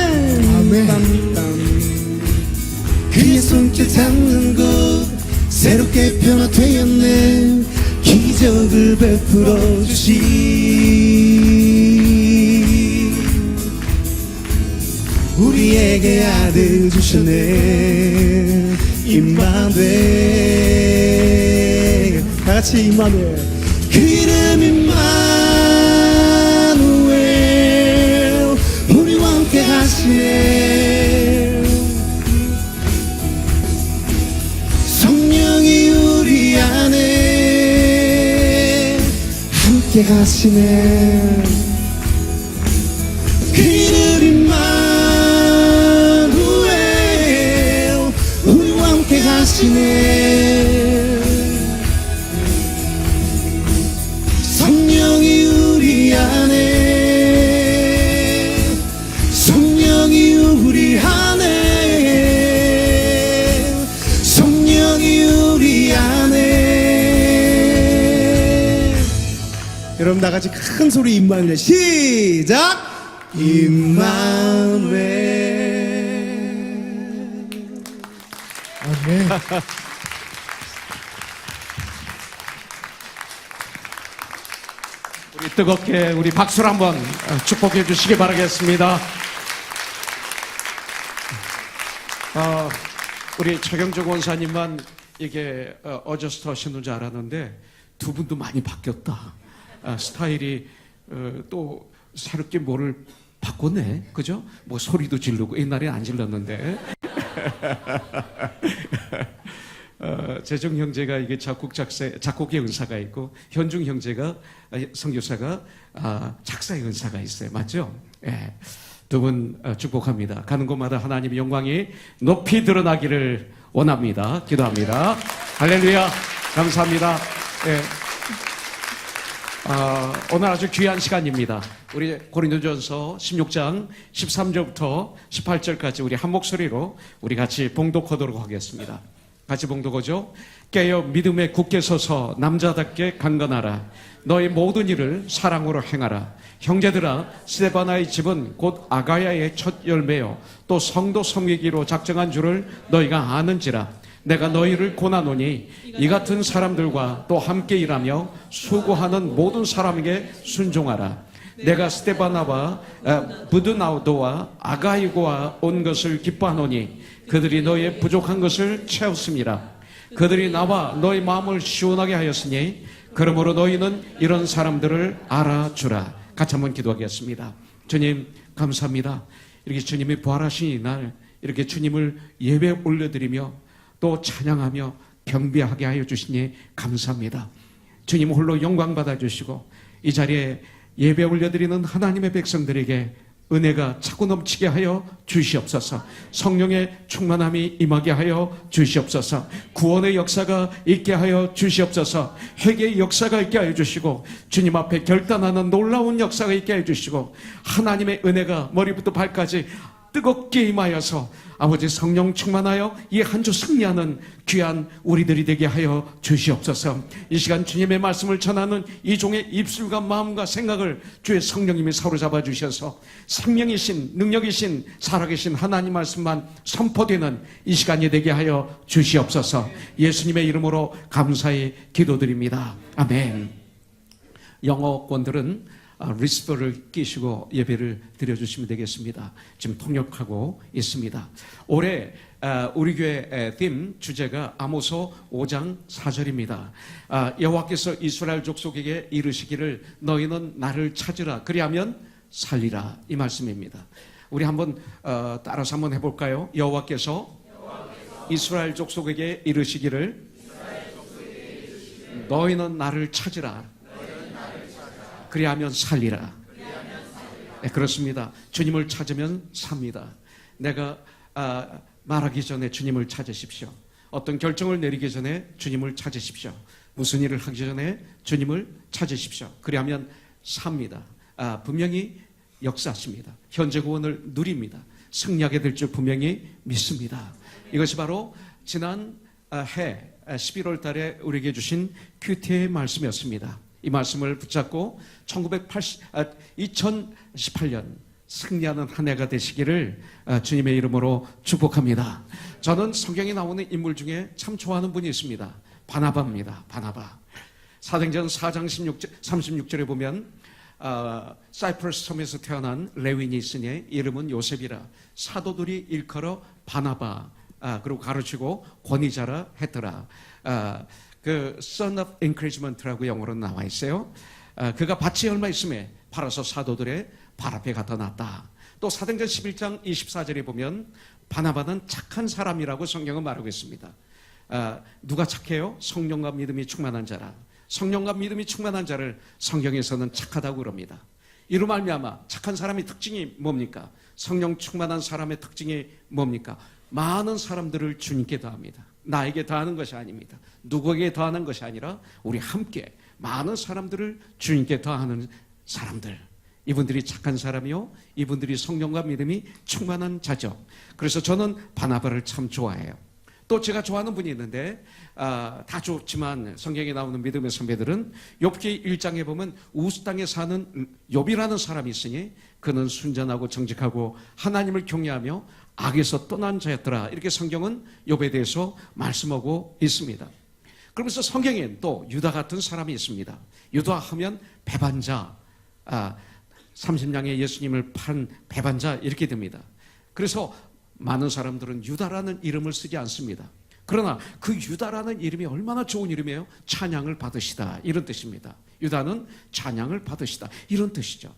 아멘. 그의 손길 닿는 곳 새롭게 변화되었네 기적을 베풀어 주시 우리에게 아들 주셨네 임마누엘 다같이 임마누엘 그 이름 임마누엘 우리와 함께 하시네 성령이 우리 안에 함께 하시네 그 이름 임마누엘 우리와 함께 하시네 성령이 우리 안에 성령이 우리 안에 성령이 우리 안에 여러분 다같이 큰 소리 임마누엘 시작 임마누엘 아멘. 우리 뜨겁게 우리 박수를 한번 축복해 주시기 바라겠습니다. 우리 최경주 권사님만 이게 어저스트 하시는 줄 알았는데 두 분도 많이 바뀌었다. 스타일이 또 새롭게 뭐를 바꿨네, 그죠? 뭐 소리도 지르고 옛날에 안 질렀는데. 재정 형제가 이게 작곡의 은사가 있고 현중 형제가 선교사가 작사의 은사가 있어요, 맞죠? 예. 두 분 축복합니다. 가는 곳마다 하나님의 영광이 높이 드러나기를 원합니다. 기도합니다. 할렐루야. 감사합니다. 예. 오늘 아주 귀한 시간입니다. 우리 고린도전서 16장 13절부터 18절까지 우리 한 목소리로 우리 같이 봉독하도록 하겠습니다. 같이 봉독하죠. 깨어 믿음에 굳게 서서 남자답게 강건하라. 너의 모든 일을 사랑으로 행하라. 형제들아, 스데바나의 집은 곧 아가야의 첫 열매요 또 성도 섬기기로 작정한 줄을 너희가 아는지라. 내가 너희를 고나노니 이 같은 사람들과 또 함께 일하며 수고하는 모든 사람에게 순종하라. 내가 스데바나와 부드나우도와 아가이고와 온 것을 기뻐하노니 그들이 너희의 부족한 것을 채웠습니다. 그들이 나와 너희 마음을 시원하게 하였으니 그러므로 너희는 이런 사람들을 알아주라. 같이 한번 기도하겠습니다. 주님 감사합니다. 이렇게 주님이 부활하신 이날 이렇게 주님을 예배 올려드리며 또 찬양하며 경배하게 하여 주시니 감사합니다. 주님 홀로 영광 받아주시고 이 자리에 예배 올려드리는 하나님의 백성들에게 은혜가 차고 넘치게 하여 주시옵소서. 성령의 충만함이 임하게 하여 주시옵소서. 구원의 역사가 있게 하여 주시옵소서. 회개의 역사가 있게 하여 주시고 주님 앞에 결단하는 놀라운 역사가 있게 하여 주시고 하나님의 은혜가 머리부터 발까지 뜨겁게 임하여서 아버지 성령 충만하여 이 한 주 승리하는 귀한 우리들이 되게 하여 주시옵소서. 이 시간 주님의 말씀을 전하는 이 종의 입술과 마음과 생각을 주의 성령님이 사로잡아 주셔서 생명이신 능력이신 살아계신 하나님 말씀만 선포되는 이 시간이 되게 하여 주시옵소서. 예수님의 이름으로 감사히 기도드립니다. 아멘. 영어권들은 리스퍼를 끼시고 예배를 드려주시면 되겠습니다. 지금 통역하고 있습니다. 올해 우리 교회 팀 주제가 아모스 5장 4절입니다. 여호와께서 이스라엘 족속에게 이르시기를 너희는 나를 찾으라 그리하면 살리라, 이 말씀입니다. 우리 한번 따라서 한번 해볼까요? 여호와께서 이스라엘 족속에게 이르시기를 너희는 나를 찾으라 그리하면 살리라. 네, 그렇습니다. 주님을 찾으면 삽니다. 내가 말하기 전에 주님을 찾으십시오. 어떤 결정을 내리기 전에 주님을 찾으십시오. 무슨 일을 하기 전에 주님을 찾으십시오. 그리하면 삽니다. 분명히 역사하십니다. 현재 구원을 누립니다. 승리하게 될 줄 분명히 믿습니다. 이것이 바로 지난 해 11월 달에 우리에게 주신 큐티의 말씀이었습니다. 이 말씀을 붙잡고 2018년 승리하는 한 해가 되시기를 주님의 이름으로 축복합니다. 저는 성경에 나오는 인물 중에 참 좋아하는 분이 있습니다. 바나바입니다. 바나바. 사도행전 4장 36절에 보면 사이프러스 섬에서 태어난 레위인이 있으니 이름은 요셉이라 사도들이 일컬어 바나바 그리고 가르치고 권위자라 했더라. 그 Son of Encouragement라고 영어로 나와 있어요. 그가 밭이 얼마 있음에 팔아서 사도들의 발 앞에 갖다 놨다. 또 사도행전 11장 24절에 보면 바나바는 착한 사람이라고 성경은 말하고 있습니다. 누가 착해요? 성령과 믿음이 충만한 자라. 성령과 믿음이 충만한 자를 성경에서는 착하다고 그럽니다. 이로 말미암아 착한 사람의 특징이 뭡니까? 성령 충만한 사람의 특징이 뭡니까? 많은 사람들을 주님께 더합니다. 나에게 더하는 것이 아닙니다. 누구에게 더하는 것이 아니라 우리 함께 많은 사람들을 주님께 더하는 사람들. 이분들이 착한 사람이요, 이분들이 성령과 믿음이 충만한 자죠. 그래서 저는 바나바를 참 좋아해요. 또 제가 좋아하는 분이 있는데 다 좋지만 성경에 나오는 믿음의 선배들은 욥기 1장에 보면 우스 땅에 사는 욥이라는 사람이 있으니 그는 순전하고 정직하고 하나님을 경외하며 악에서 떠난 자였더라. 이렇게 성경은 욥에 대해서 말씀하고 있습니다. 그러면서 성경엔 또 유다 같은 사람이 있습니다. 유다 하면 배반자, 30냥에 예수님을 판 배반자 이렇게 됩니다. 그래서 많은 사람들은 유다라는 이름을 쓰지 않습니다. 그러나 그 유다라는 이름이 얼마나 좋은 이름이에요? 찬양을 받으시다 이런 뜻입니다. 유다는 찬양을 받으시다 이런 뜻이죠.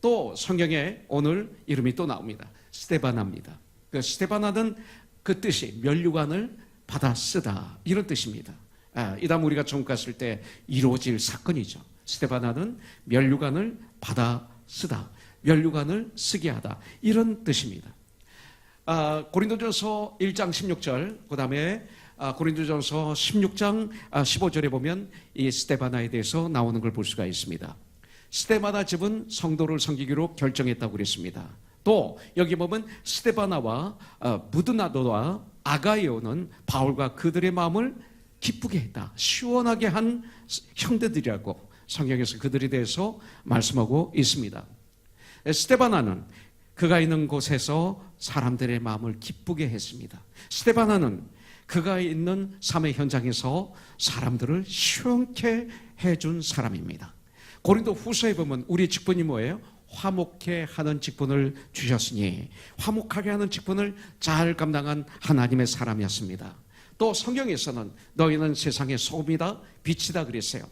또 성경에 오늘 이름이 또 나옵니다. 스데바나입니다. 그 스데바나는 그 뜻이 면류관을 받아 쓰다 이런 뜻입니다. 이 다음 우리가 처음 갔을 때 이루어질 사건이죠. 스데바나는 면류관을 받아 쓰다, 면류관을 쓰게 하다 이런 뜻입니다. 고린도전서 1장 16절, 그 다음에 고린도전서 16장 15절에 보면 이 스데바나에 대해서 나오는 걸 볼 수가 있습니다. 스데바나 집은 성도를 섬기기로 결정했다고 그랬습니다. 또 여기 보면 스데바나와 무드나도와 아가이오는 바울과 그들의 마음을 기쁘게 했다, 시원하게 한 형제들이라고 성경에서 그들에 대해서 말씀하고 있습니다. 스데바나는 그가 있는 곳에서 사람들의 마음을 기쁘게 했습니다. 스데바나는 그가 있는 삶의 현장에서 사람들을 시원케 해준 사람입니다. 고린도 후서에 보면 우리 직분이 뭐예요? 화목해 하는 직분을 주셨으니 화목하게 하는 직분을 잘 감당한 하나님의 사람이었습니다. 또 성경에서는 너희는 세상의 소금이다 빛이다 그랬어요.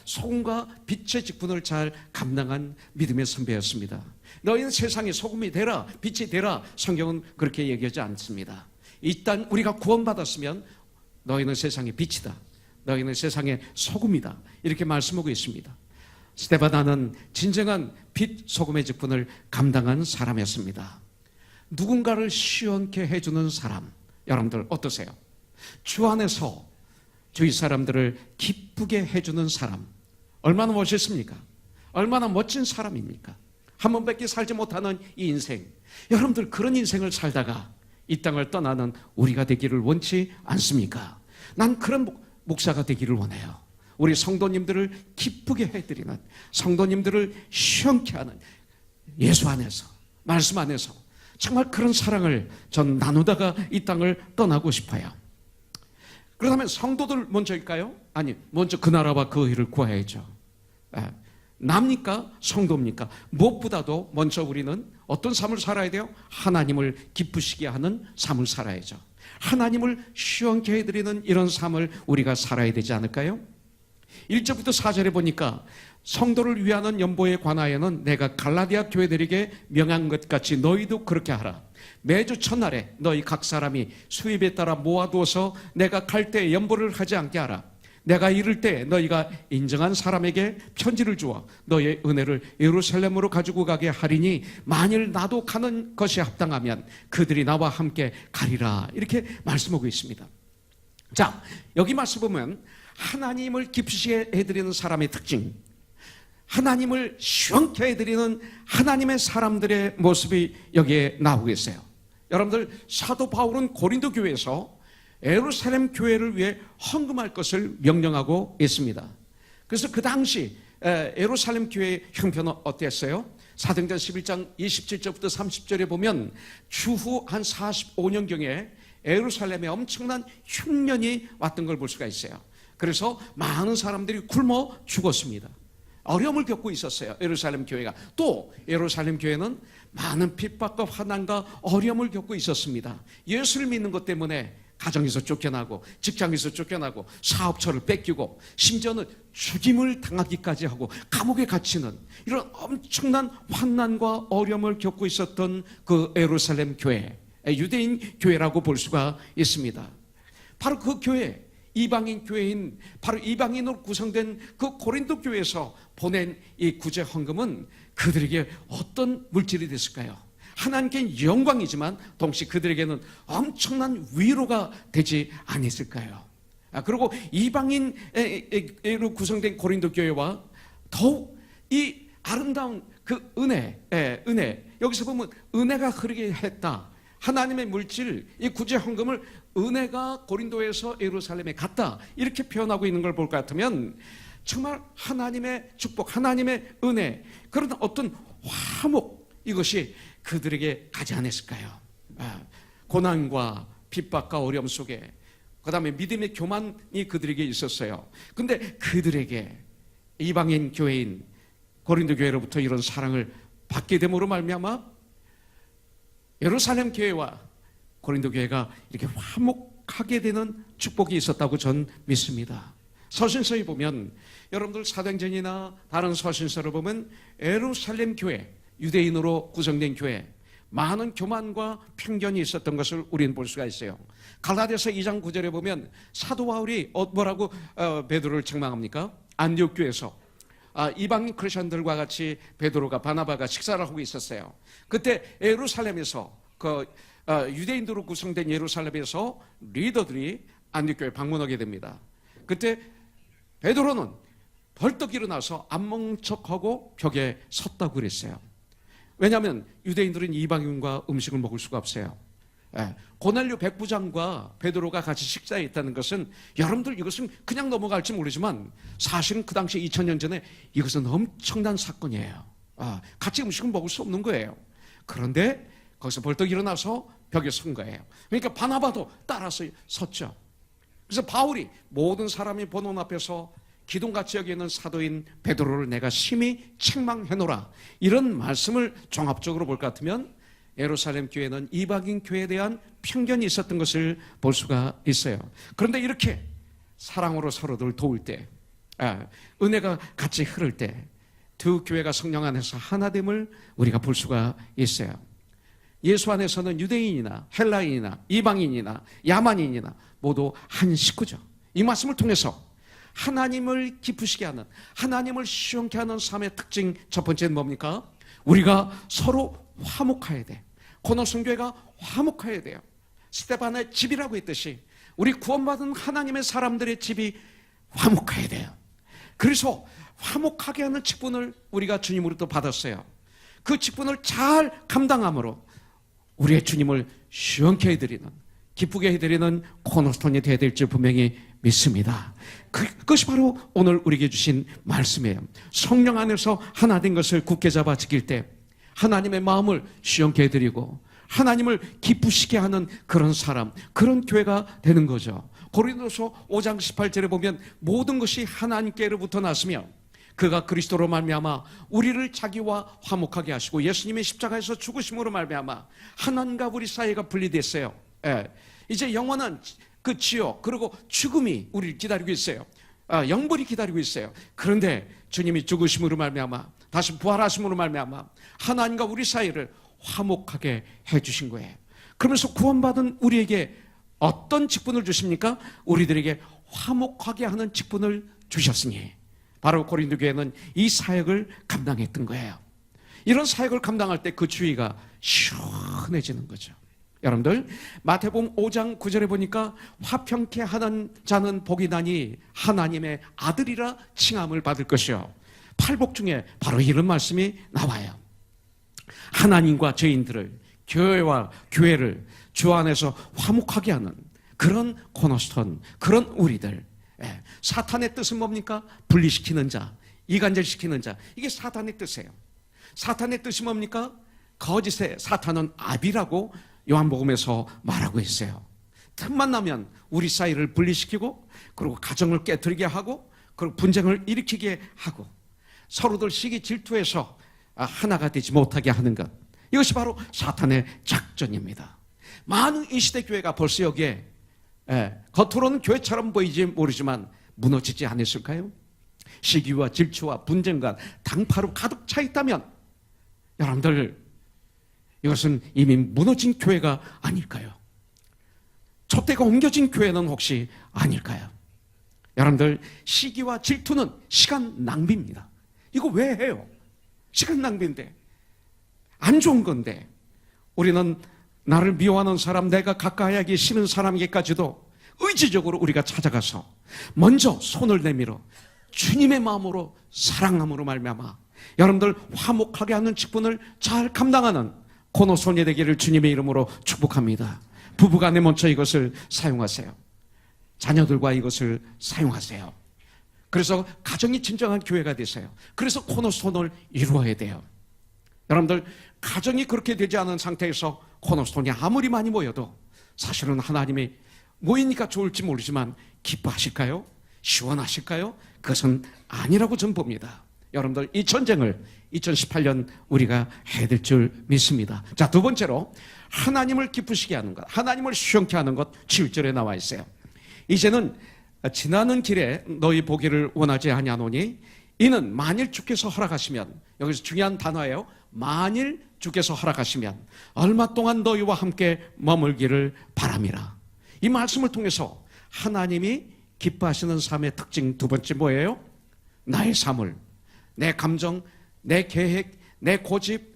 소금과 빛의 직분을 잘 감당한 믿음의 선배였습니다. 너희는 세상의 소금이 되라 빛이 되라 성경은 그렇게 얘기하지 않습니다. 일단 우리가 구원받았으면 너희는 세상의 빛이다, 너희는 세상의 소금이다 이렇게 말씀하고 있습니다. 스데바나는 진정한 빛 소금의 직분을 감당한 사람이었습니다. 누군가를 시원케 해주는 사람, 여러분들 어떠세요? 주 안에서 주위 사람들을 기쁘게 해주는 사람, 얼마나 멋있습니까? 얼마나 멋진 사람입니까? 한 번밖에 살지 못하는 이 인생, 여러분들 그런 인생을 살다가 이 땅을 떠나는 우리가 되기를 원치 않습니까? 난 그런 목사가 되기를 원해요. 우리 성도님들을 기쁘게 해드리는, 성도님들을 시원케 하는, 예수 안에서, 말씀 안에서 정말 그런 사랑을 전 나누다가 이 땅을 떠나고 싶어요. 그렇다면 성도들 먼저일까요? 아니, 먼저 그 나라와 그 의를 구해야죠. 남니까? 성도입니까? 무엇보다도 먼저 우리는 어떤 삶을 살아야 돼요? 하나님을 기쁘시게 하는 삶을 살아야죠. 하나님을 시원케 해드리는 이런 삶을 우리가 살아야 되지 않을까요? 1절부터 4절에 보니까 성도를 위하는 연보에 관하여는 내가 갈라디아 교회들에게 명한 것 같이 너희도 그렇게 하라. 매주 첫날에 너희 각 사람이 수입에 따라 모아두어서 내가 갈 때 연보를 하지 않게 하라. 내가 이를 때 너희가 인정한 사람에게 편지를 주어 너희의 은혜를 예루살렘으로 가지고 가게 하리니 만일 나도 가는 것이 합당하면 그들이 나와 함께 가리라. 이렇게 말씀하고 있습니다. 자, 여기 말씀 보면 하나님을 기쁘시게 해드리는 사람의 특징, 하나님을 시원케 해드리는 하나님의 사람들의 모습이 여기에 나오고 있어요. 여러분들, 사도 바울은 고린도 교회에서 예루살렘 교회를 위해 헌금할 것을 명령하고 있습니다. 그래서 그 당시 예루살렘 교회의 형편은 어땠어요? 사도행전 11장 27절부터 30절에 보면 주후 한 45년경에 예루살렘에 엄청난 흉년이 왔던 걸 볼 수가 있어요. 그래서 많은 사람들이 굶어 죽었습니다. 어려움을 겪고 있었어요, 예루살렘 교회가. 또 예루살렘 교회는 많은 핍박과 환난과 어려움을 겪고 있었습니다. 예수를 믿는 것 때문에 가정에서 쫓겨나고 직장에서 쫓겨나고 사업처를 뺏기고 심지어는 죽임을 당하기까지 하고 감옥에 갇히는 이런 엄청난 환난과 어려움을 겪고 있었던 그 예루살렘 교회, 유대인 교회라고 볼 수가 있습니다. 바로 그 교회, 이방인 교회인, 바로 이방인으로 구성된 그 고린도 교회에서 보낸 이 구제 헌금은 그들에게 어떤 물질이 됐을까요? 하나님께 영광이지만 동시에 그들에게는 엄청난 위로가 되지 않았을까요? 그리고 이방인으로 구성된 고린도 교회와 더욱 이 아름다운 그 은혜, 여기서 보면 은혜가 흐르게 했다, 하나님의 물질, 이 구제 헌금을 은혜가 고린도에서 예루살렘에 갔다 이렇게 표현하고 있는 걸 볼 것 같으면 정말 하나님의 축복, 하나님의 은혜, 그런 어떤 화목, 이것이 그들에게 가지 않았을까요? 고난과 핍박과 어려움 속에, 그 다음에 믿음의 교만이 그들에게 있었어요. 근데 그들에게 이방인 교회인 고린도 교회로부터 이런 사랑을 받게 됨으로 말미암아 예루살렘 교회와 고린도 교회가 이렇게 화목하게 되는 축복이 있었다고 전 믿습니다. 서신서에 보면, 여러분들 사도행전이나 다른 서신서를 보면 예루살렘 교회, 유대인으로 구성된 교회, 많은 교만과 편견이 있었던 것을 우리는 볼 수가 있어요. 갈라디아서 2장 9절에 보면 사도 바울이 뭐라고 베드로를 책망합니까? 안디옥 교회에서 이방인 크리스천들과 같이 베드로가 바나바가 식사를 하고 있었어요. 그때 예루살렘에서 유대인들로 구성된 예루살렘에서 리더들이 안디옥 교회에 방문하게 됩니다. 그때 베드로는 벌떡 일어나서 안 먹는 척하고 벽에 섰다고 그랬어요. 왜냐하면 유대인들은 이방인과 음식을 먹을 수가 없어요. 고넬료 백부장과 베드로가 같이 식사에 있다는 것은, 여러분들 이것은 그냥 넘어갈지 모르지만 사실은 그 당시 2000년 전에 이것은 엄청난 사건이에요. 같이 음식을 먹을 수 없는 거예요. 그런데 거기서 벌떡 일어나서 벽에 선 거예요. 그러니까 바나바도 따라서 섰죠. 그래서 바울이 모든 사람이 보는 앞에서 기둥같이 여기는 사도인 베드로를 내가 심히 책망해노라, 이런 말씀을 종합적으로 볼 것 같으면 예루살렘 교회는 이방인 교회에 대한 편견이 있었던 것을 볼 수가 있어요. 그런데 이렇게 사랑으로 서로들 도울 때, 은혜가 같이 흐를 때 두 교회가 성령 안에서 하나됨을 우리가 볼 수가 있어요. 예수 안에서는 유대인이나 헬라인이나 이방인이나 야만인이나 모두 한 식구죠. 이 말씀을 통해서 하나님을 기쁘시게 하는, 하나님을 시원케 하는 삶의 특징 첫 번째는 뭡니까? 우리가 서로 화목해야 돼. 고노성교회가 화목해야 돼요. 스테반의 집이라고 했듯이 우리 구원받은 하나님의 사람들의 집이 화목해야 돼요. 그래서 화목하게 하는 직분을 우리가 주님으로부터 받았어요. 그 직분을 잘 감당함으로 우리의 주님을 시원케 해드리는, 기쁘게 해드리는 코너스톤이 되어야 될지 분명히 믿습니다. 그것이 바로 오늘 우리에게 주신 말씀이에요. 성령 안에서 하나 된 것을 굳게 잡아 지킬 때 하나님의 마음을 시원케 해드리고 하나님을 기쁘시게 하는 그런 사람, 그런 교회가 되는 거죠. 고린도서 5장 18절에 보면 모든 것이 하나님께로부터 났으며 그가 그리스도로 말미암아 우리를 자기와 화목하게 하시고 예수님의 십자가에서 죽으심으로 말미암아 하나님과 우리 사이가 분리됐어요. 이제 영원한 그 지옥 그리고 죽음이 우리를 기다리고 있어요. 영벌이 기다리고 있어요. 그런데 주님이 죽으심으로 말미암아 다시 부활하심으로 말미암아 하나님과 우리 사이를 화목하게 해주신 거예요. 그러면서 구원받은 우리에게 어떤 직분을 주십니까? 우리들에게 화목하게 하는 직분을 주셨으니 바로 고린도 교회는 이 사역을 감당했던 거예요. 이런 사역을 감당할 때 그 주위가 시원해지는 거죠. 여러분들 마태복음 5장 9절에 보니까 화평케 하는 자는 복이 나니 하나님의 아들이라 칭함을 받을 것이요. 팔복 중에 바로 이런 말씀이 나와요. 하나님과 죄인들을, 교회와 교회를 주 안에서 화목하게 하는 그런 코너스톤, 그런 우리들. 사탄의 뜻은 뭡니까? 분리시키는 자, 이간질시키는 자. 이게 사탄의 뜻이에요. 사탄의 뜻이 뭡니까? 거짓의 사탄은 아비라고 요한복음에서 말하고 있어요. 틈만 나면 우리 사이를 분리시키고 그리고 가정을 깨트리게 하고 그리고 분쟁을 일으키게 하고 서로들 시기 질투해서 하나가 되지 못하게 하는 것. 이것이 바로 사탄의 작전입니다. 많은 이 시대 교회가 벌써 여기에 겉으로는 교회처럼 보이지 모르지만 무너지지 않았을까요? 시기와 질투와 분쟁과 당파로 가득 차 있다면 여러분들 이것은 이미 무너진 교회가 아닐까요? 촛대가 옮겨진 교회는 혹시 아닐까요? 여러분들 시기와 질투는 시간 낭비입니다. 이거 왜 해요? 시간 낭비인데 안 좋은 건데 우리는 나를 미워하는 사람, 내가 가까이 하기 싫은 사람에게까지도 의지적으로 우리가 찾아가서 먼저 손을 내밀어 주님의 마음으로 사랑함으로 말미암아 여러분들 화목하게 하는 직분을 잘 감당하는 코너손이 되기를 주님의 이름으로 축복합니다. 부부간에 먼저 이것을 사용하세요. 자녀들과 이것을 사용하세요. 그래서 가정이 진정한 교회가 되세요. 그래서 코너스톤을 이루어야 돼요. 여러분들, 가정이 그렇게 되지 않은 상태에서 코너스톤이 아무리 많이 모여도 사실은 하나님이 모이니까 좋을지 모르지만 기뻐하실까요? 시원하실까요? 그것은 아니라고 저는 봅니다. 여러분들, 이 전쟁을 2018년 우리가 해야 될 줄 믿습니다. 자, 두 번째로 하나님을 기쁘시게 하는 것, 하나님을 시원케 하는 것, 7절에 나와 있어요. 이제는 지나는 길에 너희 보기를 원하지 아니하노니 이는 만일 주께서 허락하시면, 여기서 중요한 단어예요. 만일 주께서 허락하시면 얼마 동안 너희와 함께 머물기를 바람이라. 이 말씀을 통해서 하나님이 기뻐하시는 삶의 특징 두 번째 뭐예요? 나의 사물, 내 감정, 내 계획, 내 고집,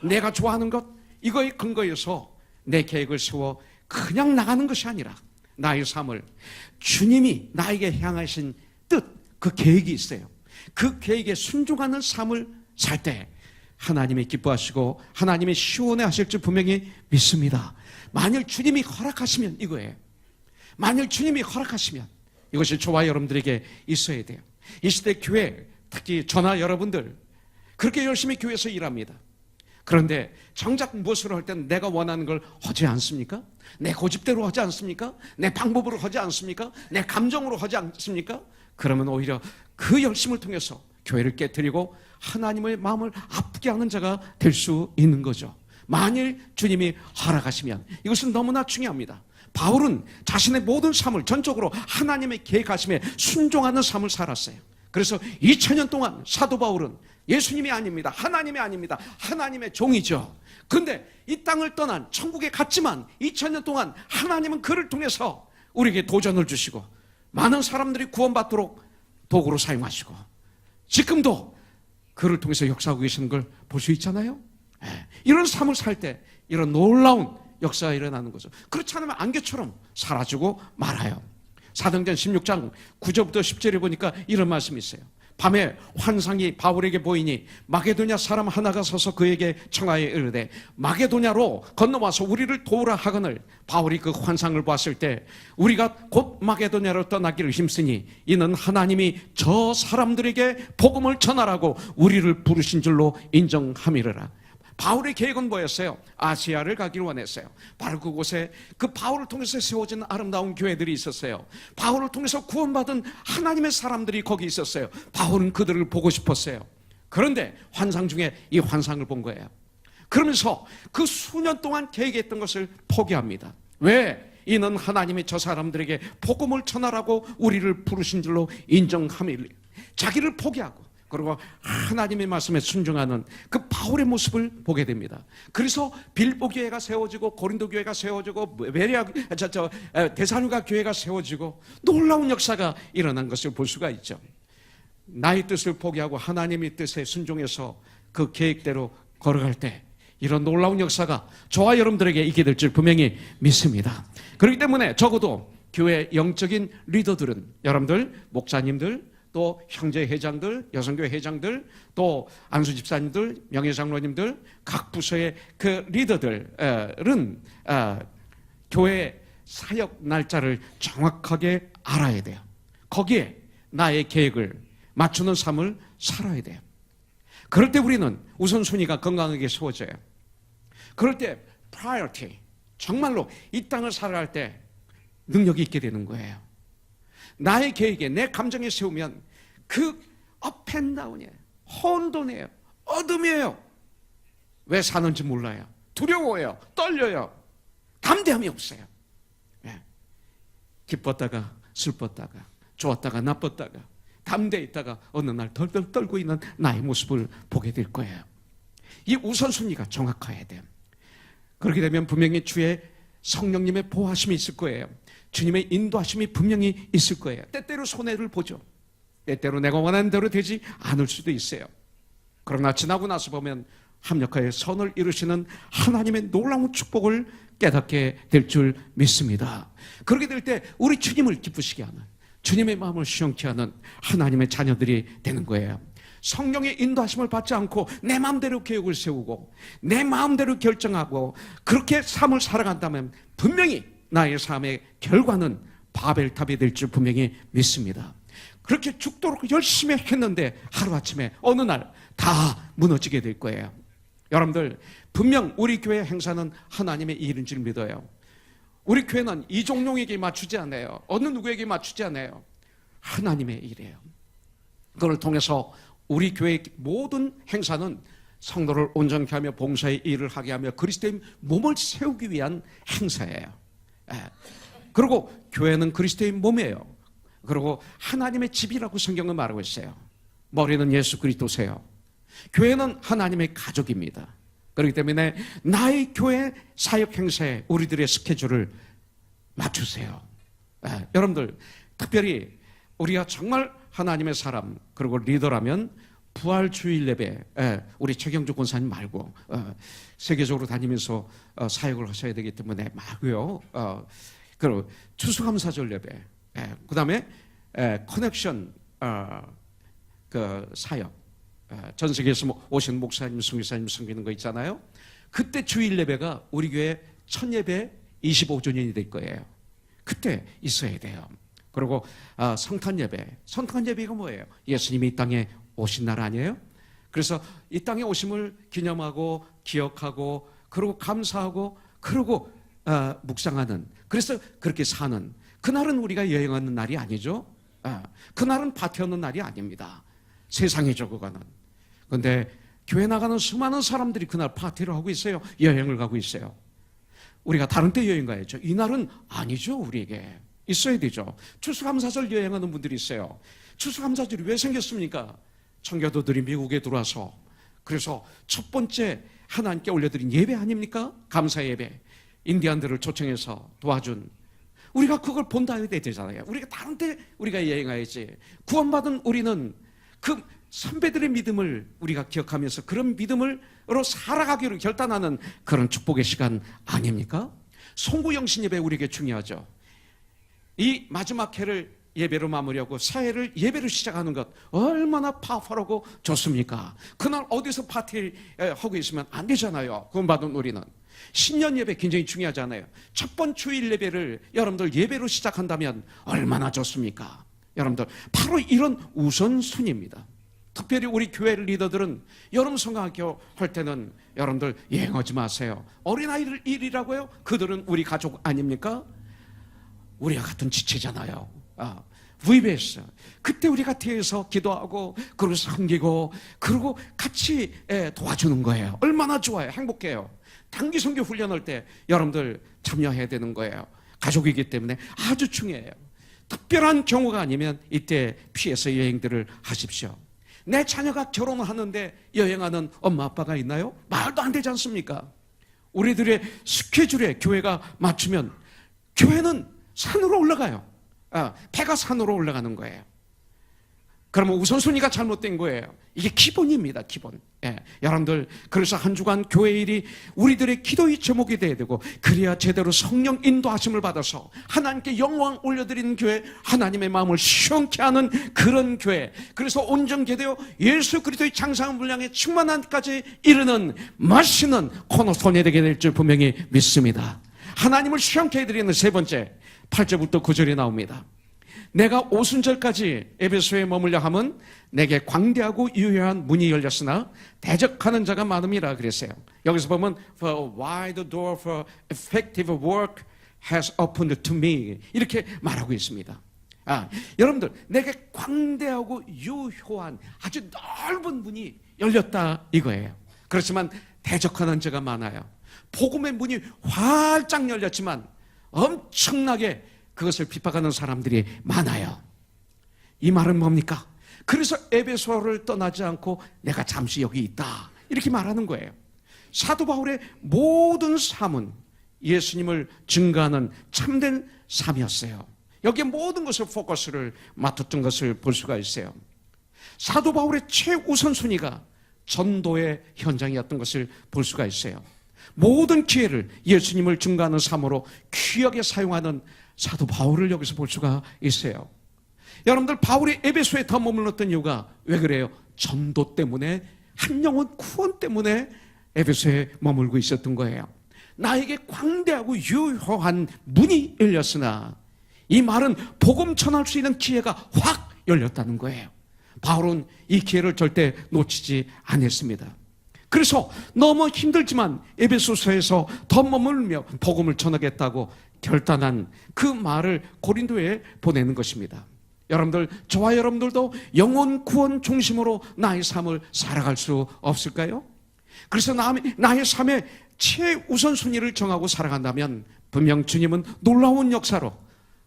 내가 좋아하는 것, 이거에 근거해서 내 계획을 세워 그냥 나가는 것이 아니라 나의 삶을 주님이 나에게 향하신 뜻, 그 계획이 있어요. 그 계획에 순종하는 삶을 살 때 하나님이 기뻐하시고 하나님이 시원해 하실 줄 분명히 믿습니다. 만일 주님이 허락하시면 이거예요. 만일 주님이 허락하시면 이것이 저와 여러분들에게 있어야 돼요. 이 시대 교회, 특히 저나 여러분들 그렇게 열심히 교회에서 일합니다. 그런데 정작 무엇으로 할 때는 내가 원하는 걸 하지 않습니까? 내 고집대로 하지 않습니까? 내 방법으로 하지 않습니까? 내 감정으로 하지 않습니까? 그러면 오히려 그 열심을 통해서 교회를 깨뜨리고 하나님의 마음을 아프게 하는 자가 될 수 있는 거죠. 만일 주님이 허락하시면 이것은 너무나 중요합니다. 바울은 자신의 모든 삶을 전적으로 하나님의 계획하심에 순종하는 삶을 살았어요. 그래서 2000년 동안 사도 바울은 예수님이 아닙니다. 하나님이 아닙니다. 하나님의 종이죠. 그런데 이 땅을 떠난 천국에 갔지만 2000년 동안 하나님은 그를 통해서 우리에게 도전을 주시고 많은 사람들이 구원받도록 도구로 사용하시고 지금도 그를 통해서 역사하고 계시는 걸 볼 수 있잖아요. 이런 삶을 살 때 이런 놀라운 역사가 일어나는 거죠. 그렇지 않으면 안개처럼 사라지고 말아요. 사도행전 16장 9절부터 10절에 보니까 이런 말씀이 있어요. 밤에 환상이 바울에게 보이니 마게도냐 사람 하나가 서서 그에게 청하여 이르되 마게도냐로 건너와서 우리를 도우라 하거늘 바울이 그 환상을 봤을 때 우리가 곧 마게도냐로 떠나기를 힘쓰니 이는 하나님이 저 사람들에게 복음을 전하라고 우리를 부르신 줄로 인정함이르라. 바울의 계획은 뭐였어요? 아시아를 가기를 원했어요. 바로 그곳에 그 바울을 통해서 세워진 아름다운 교회들이 있었어요. 바울을 통해서 구원받은 하나님의 사람들이 거기 있었어요. 바울은 그들을 보고 싶었어요. 그런데 환상 중에 이 환상을 본 거예요. 그러면서 그 수년 동안 계획했던 것을 포기합니다. 왜? 이는 하나님이 저 사람들에게 복음을 전하라고 우리를 부르신 줄로 인정함이라. 자기를 포기하고 그리고 하나님의 말씀에 순종하는 그 바울의 모습을 보게 됩니다. 그래서 빌보 교회가 세워지고 고린도 교회가 세워지고 데살로니가 교회가 세워지고 놀라운 역사가 일어난 것을 볼 수가 있죠. 나의 뜻을 포기하고 하나님의 뜻에 순종해서 그 계획대로 걸어갈 때 이런 놀라운 역사가 저와 여러분들에게 있게 될 줄 분명히 믿습니다. 그렇기 때문에 적어도 교회 영적인 리더들은 여러분들, 목사님들, 또 형제 회장들, 여성교회 회장들, 또 안수 집사님들, 명예장로님들, 각 부서의 그 리더들은 교회 사역 날짜를 정확하게 알아야 돼요. 거기에 나의 계획을 맞추는 삶을 살아야 돼요. 그럴 때 우리는 우선순위가 건강하게 세워져요. 그럴 때 priority, 정말로 이 땅을 살아갈 때 능력이 있게 되는 거예요. 나의 계획에 내 감정에 세우면 그 업앤다운이에요. 혼돈이에요. 어둠이에요. 왜 사는지 몰라요. 두려워요. 떨려요. 담대함이 없어요. 기뻤다가 슬펐다가 좋았다가 나빴다가 담대해 있다가 어느 날 덜덜 떨고 있는 나의 모습을 보게 될 거예요. 이 우선순위가 정확해야 돼요. 그렇게 되면 분명히 주의 성령님의 보호하심이 있을 거예요. 주님의 인도하심이 분명히 있을 거예요. 때때로 손해를 보죠. 때때로 내가 원하는 대로 되지 않을 수도 있어요. 그러나 지나고 나서 보면 합력하여 선을 이루시는 하나님의 놀라운 축복을 깨닫게 될 줄 믿습니다. 그렇게 될 때 우리 주님을 기쁘시게 하는, 주님의 마음을 시원케 하는 하나님의 자녀들이 되는 거예요. 성령의 인도하심을 받지 않고 내 마음대로 계획을 세우고 내 마음대로 결정하고 그렇게 삶을 살아간다면 분명히 나의 삶의 결과는 바벨탑이 될 줄 분명히 믿습니다. 그렇게 죽도록 열심히 했는데 하루아침에 어느 날 다 무너지게 될 거예요. 여러분들, 분명 우리 교회 행사는 하나님의 일인 줄 믿어요. 우리 교회는 이종용에게 맞추지 않아요. 어느 누구에게 맞추지 않아요. 하나님의 일이에요. 그걸 통해서 우리 교회의 모든 행사는 성도를 온전케 하며 봉사의 일을 하게 하며 그리스도의 몸을 세우기 위한 행사예요. 그리고 교회는 그리스도의 몸이에요. 그리고 하나님의 집이라고 성경은 말하고 있어요. 머리는 예수 그리스도세요. 교회는 하나님의 가족입니다. 그렇기 때문에 나의 교회 사역 행사에 우리들의 스케줄을 맞추세요. 여러분들, 특별히 우리가 정말 하나님의 사람 그리고 리더라면 부활주일 예배, 우리 최경주 권사님 말고 세계적으로 다니면서 사역을 하셔야 되기 때문에 말고요. 그리고 추수감사절 예배, 그 다음에 커넥션 그 사역, 전 세계에서 오신 목사님, 선교사님 섬기는 거 있잖아요. 그때 주일 예배가 우리 교회 첫 예배 25주년이 될 거예요. 그때 있어야 돼요. 그리고 성탄 예배, 성탄 예배가 뭐예요? 예수님이 이 땅에 오신 날 아니에요? 그래서 이 땅에 오심을 기념하고 기억하고 그리고 감사하고 그리고 묵상하는, 그래서 그렇게 사는, 그날은 우리가 여행하는 날이 아니죠. 그날은 파티하는 날이 아닙니다. 세상이죠, 그거는. 그런데 교회 나가는 수많은 사람들이 그날 파티를 하고 있어요. 여행을 가고 있어요. 우리가 다른 때 여행 가야죠. 이날은 아니죠. 우리에게 있어야 되죠. 추수감사절 여행하는 분들이 있어요. 추수감사절이 왜 생겼습니까? 청교도들이 미국에 들어와서, 그래서 첫 번째 하나님께 올려드린 예배 아닙니까? 감사 예배. 인디안들을 초청해서 도와준, 우리가 그걸 본다 해야 되잖아요. 우리가 다른 때 우리가 여행해야지. 구원받은 우리는 그 선배들의 믿음을 우리가 기억하면서 그런 믿음으로 살아가기로 결단하는 그런 축복의 시간 아닙니까? 송구영신 예배 우리에게 중요하죠. 이 마지막 해를 예배로 마무리하고 새해를 예배로 시작하는 것 얼마나 파워풀하고 좋습니까? 그날 어디서 파티하고 있으면 안 되잖아요. 구원받은 우리는. 신년 예배 굉장히 중요하잖아요. 첫 번 주일 예배를 여러분들 예배로 시작한다면 얼마나 좋습니까? 여러분들, 바로 이런 우선순위입니다. 특별히 우리 교회 리더들은 여름 성가학교 할 때는 여러분들 여행하지 마세요. 어린아이들 일이라고요? 그들은 우리 가족 아닙니까? 우리와 같은 지체잖아요. VBS. 그때 우리가 뒤에서 기도하고 그리고 섬기고 그리고 같이 도와주는 거예요. 얼마나 좋아요. 행복해요. 단기 선교 훈련할 때 여러분들 참여해야 되는 거예요. 가족이기 때문에 아주 중요해요. 특별한 경우가 아니면 이때 피해서 여행들을 하십시오. 내 자녀가 결혼을 하는데 여행하는 엄마 아빠가 있나요? 말도 안 되지 않습니까? 우리들의 스케줄에 교회가 맞추면 교회는 산으로 올라가요. 배가 산으로 올라가는 거예요. 그러면 우선순위가 잘못된 거예요. 이게 기본입니다. 기본. 여러분들, 그래서 한 주간 교회 일이 우리들의 기도의 제목이 돼야 되고, 그래야 제대로 성령 인도하심을 받아서 하나님께 영광 올려드리는 교회, 하나님의 마음을 시원케 하는 그런 교회, 그래서 온전케되어 예수 그리스도의 장성한 분량에 충만한 데까지 이르는 멋있는 코너스톤이 되게 될 줄 분명히 믿습니다. 하나님을 시원케 해드리는 세 번째, 8절부터 9절이 나옵니다. 내가 오순절까지 에베소에 머물려 함은 내게 광대하고 유효한 문이 열렸으나 대적하는 자가 많음이라 그랬어요. 여기서 보면 For a wide door for effective work has opened to me, 이렇게 말하고 있습니다. 여러분들, 내게 광대하고 유효한 아주 넓은 문이 열렸다 이거예요. 그렇지만 대적하는 자가 많아요. 복음의 문이 활짝 열렸지만 엄청나게 그것을 핍박하는 사람들이 많아요. 이 말은 뭡니까? 그래서 에베소를 떠나지 않고 내가 잠시 여기 있다, 이렇게 말하는 거예요. 사도 바울의 모든 삶은 예수님을 증거하는 참된 삶이었어요. 여기에 모든 것을 포커스를 맞췄던 것을 볼 수가 있어요. 사도 바울의 최우선순위가 전도의 현장이었던 것을 볼 수가 있어요. 모든 기회를 예수님을 증거하는 삶으로 귀하게 사용하는 사도 바울을 여기서 볼 수가 있어요. 여러분들, 바울이 에베소에 더 머물렀던 이유가 왜 그래요? 전도 때문에, 한 영혼 구원 때문에 에베소에 머물고 있었던 거예요. 나에게 광대하고 유효한 문이 열렸으나 이 말은 복음 전할 수 있는 기회가 확 열렸다는 거예요. 바울은 이 기회를 절대 놓치지 않았습니다. 그래서 너무 힘들지만 에베소서에서 더 머물며 복음을 전하겠다고 결단한 그 말을 고린도에 보내는 것입니다. 여러분들, 저와 여러분들도 영혼 구원 중심으로 나의 삶을 살아갈 수 없을까요? 그래서 나의 삶의 최우선순위를 정하고 살아간다면 분명 주님은 놀라운 역사로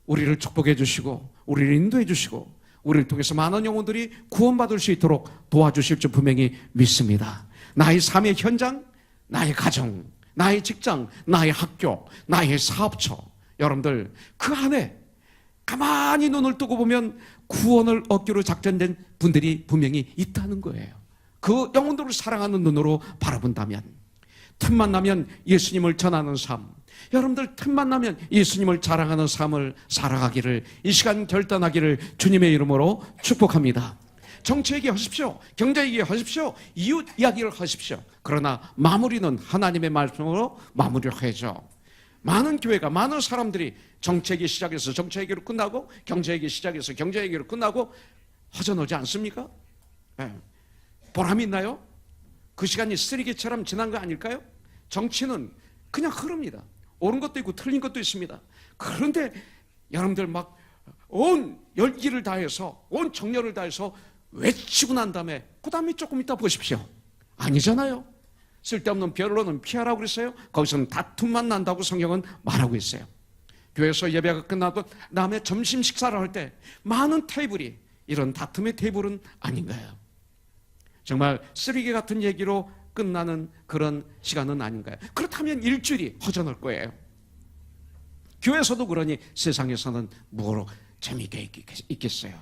우리를 축복해 주시고 우리를 인도해 주시고 우리를 통해서 많은 영혼들이 구원받을 수 있도록 도와주실 줄 분명히 믿습니다. 나의 삶의 현장, 나의 가정, 나의 직장, 나의 학교, 나의 사업처, 여러분들 그 안에 가만히 눈을 뜨고 보면 구원을 얻기로 작전된 분들이 분명히 있다는 거예요. 그 영혼들을 사랑하는 눈으로 바라본다면, 틈만 나면 예수님을 전하는 삶, 여러분들 틈만 나면 예수님을 자랑하는 삶을 살아가기를 이 시간 결단하기를 주님의 이름으로 축복합니다. 정치 얘기하십시오. 경제 얘기하십시오. 이웃 이야기를 하십시오. 그러나 마무리는 하나님의 말씀으로 마무리를 해야죠. 많은 교회가, 많은 사람들이 정치 얘기 시작해서 정치 얘기로 끝나고 경제 얘기 시작해서 경제 얘기로 끝나고 허전하지 않습니까? 네. 보람이 있나요? 그 시간이 쓰레기처럼 지난 거 아닐까요? 정치는 그냥 흐릅니다. 옳은 것도 있고 틀린 것도 있습니다. 그런데 여러분들 막 온 열기를 다해서, 온 정열을 다해서 외치고 난 다음에 그 다음에 조금 이따 보십시오. 아니잖아요. 쓸데없는 변론은 피하라고 그랬어요. 거기서는 다툼만 난다고 성경은 말하고 있어요. 교회에서 예배가 끝나고 다음에 점심 식사를 할 때 많은 테이블이 이런 다툼의 테이블은 아닌가요? 정말 쓰레기 같은 얘기로 끝나는 그런 시간은 아닌가요? 그렇다면 일주일이 허전할 거예요. 교회에서도 그러니 세상에서는 뭐로 재미있게 있겠어요.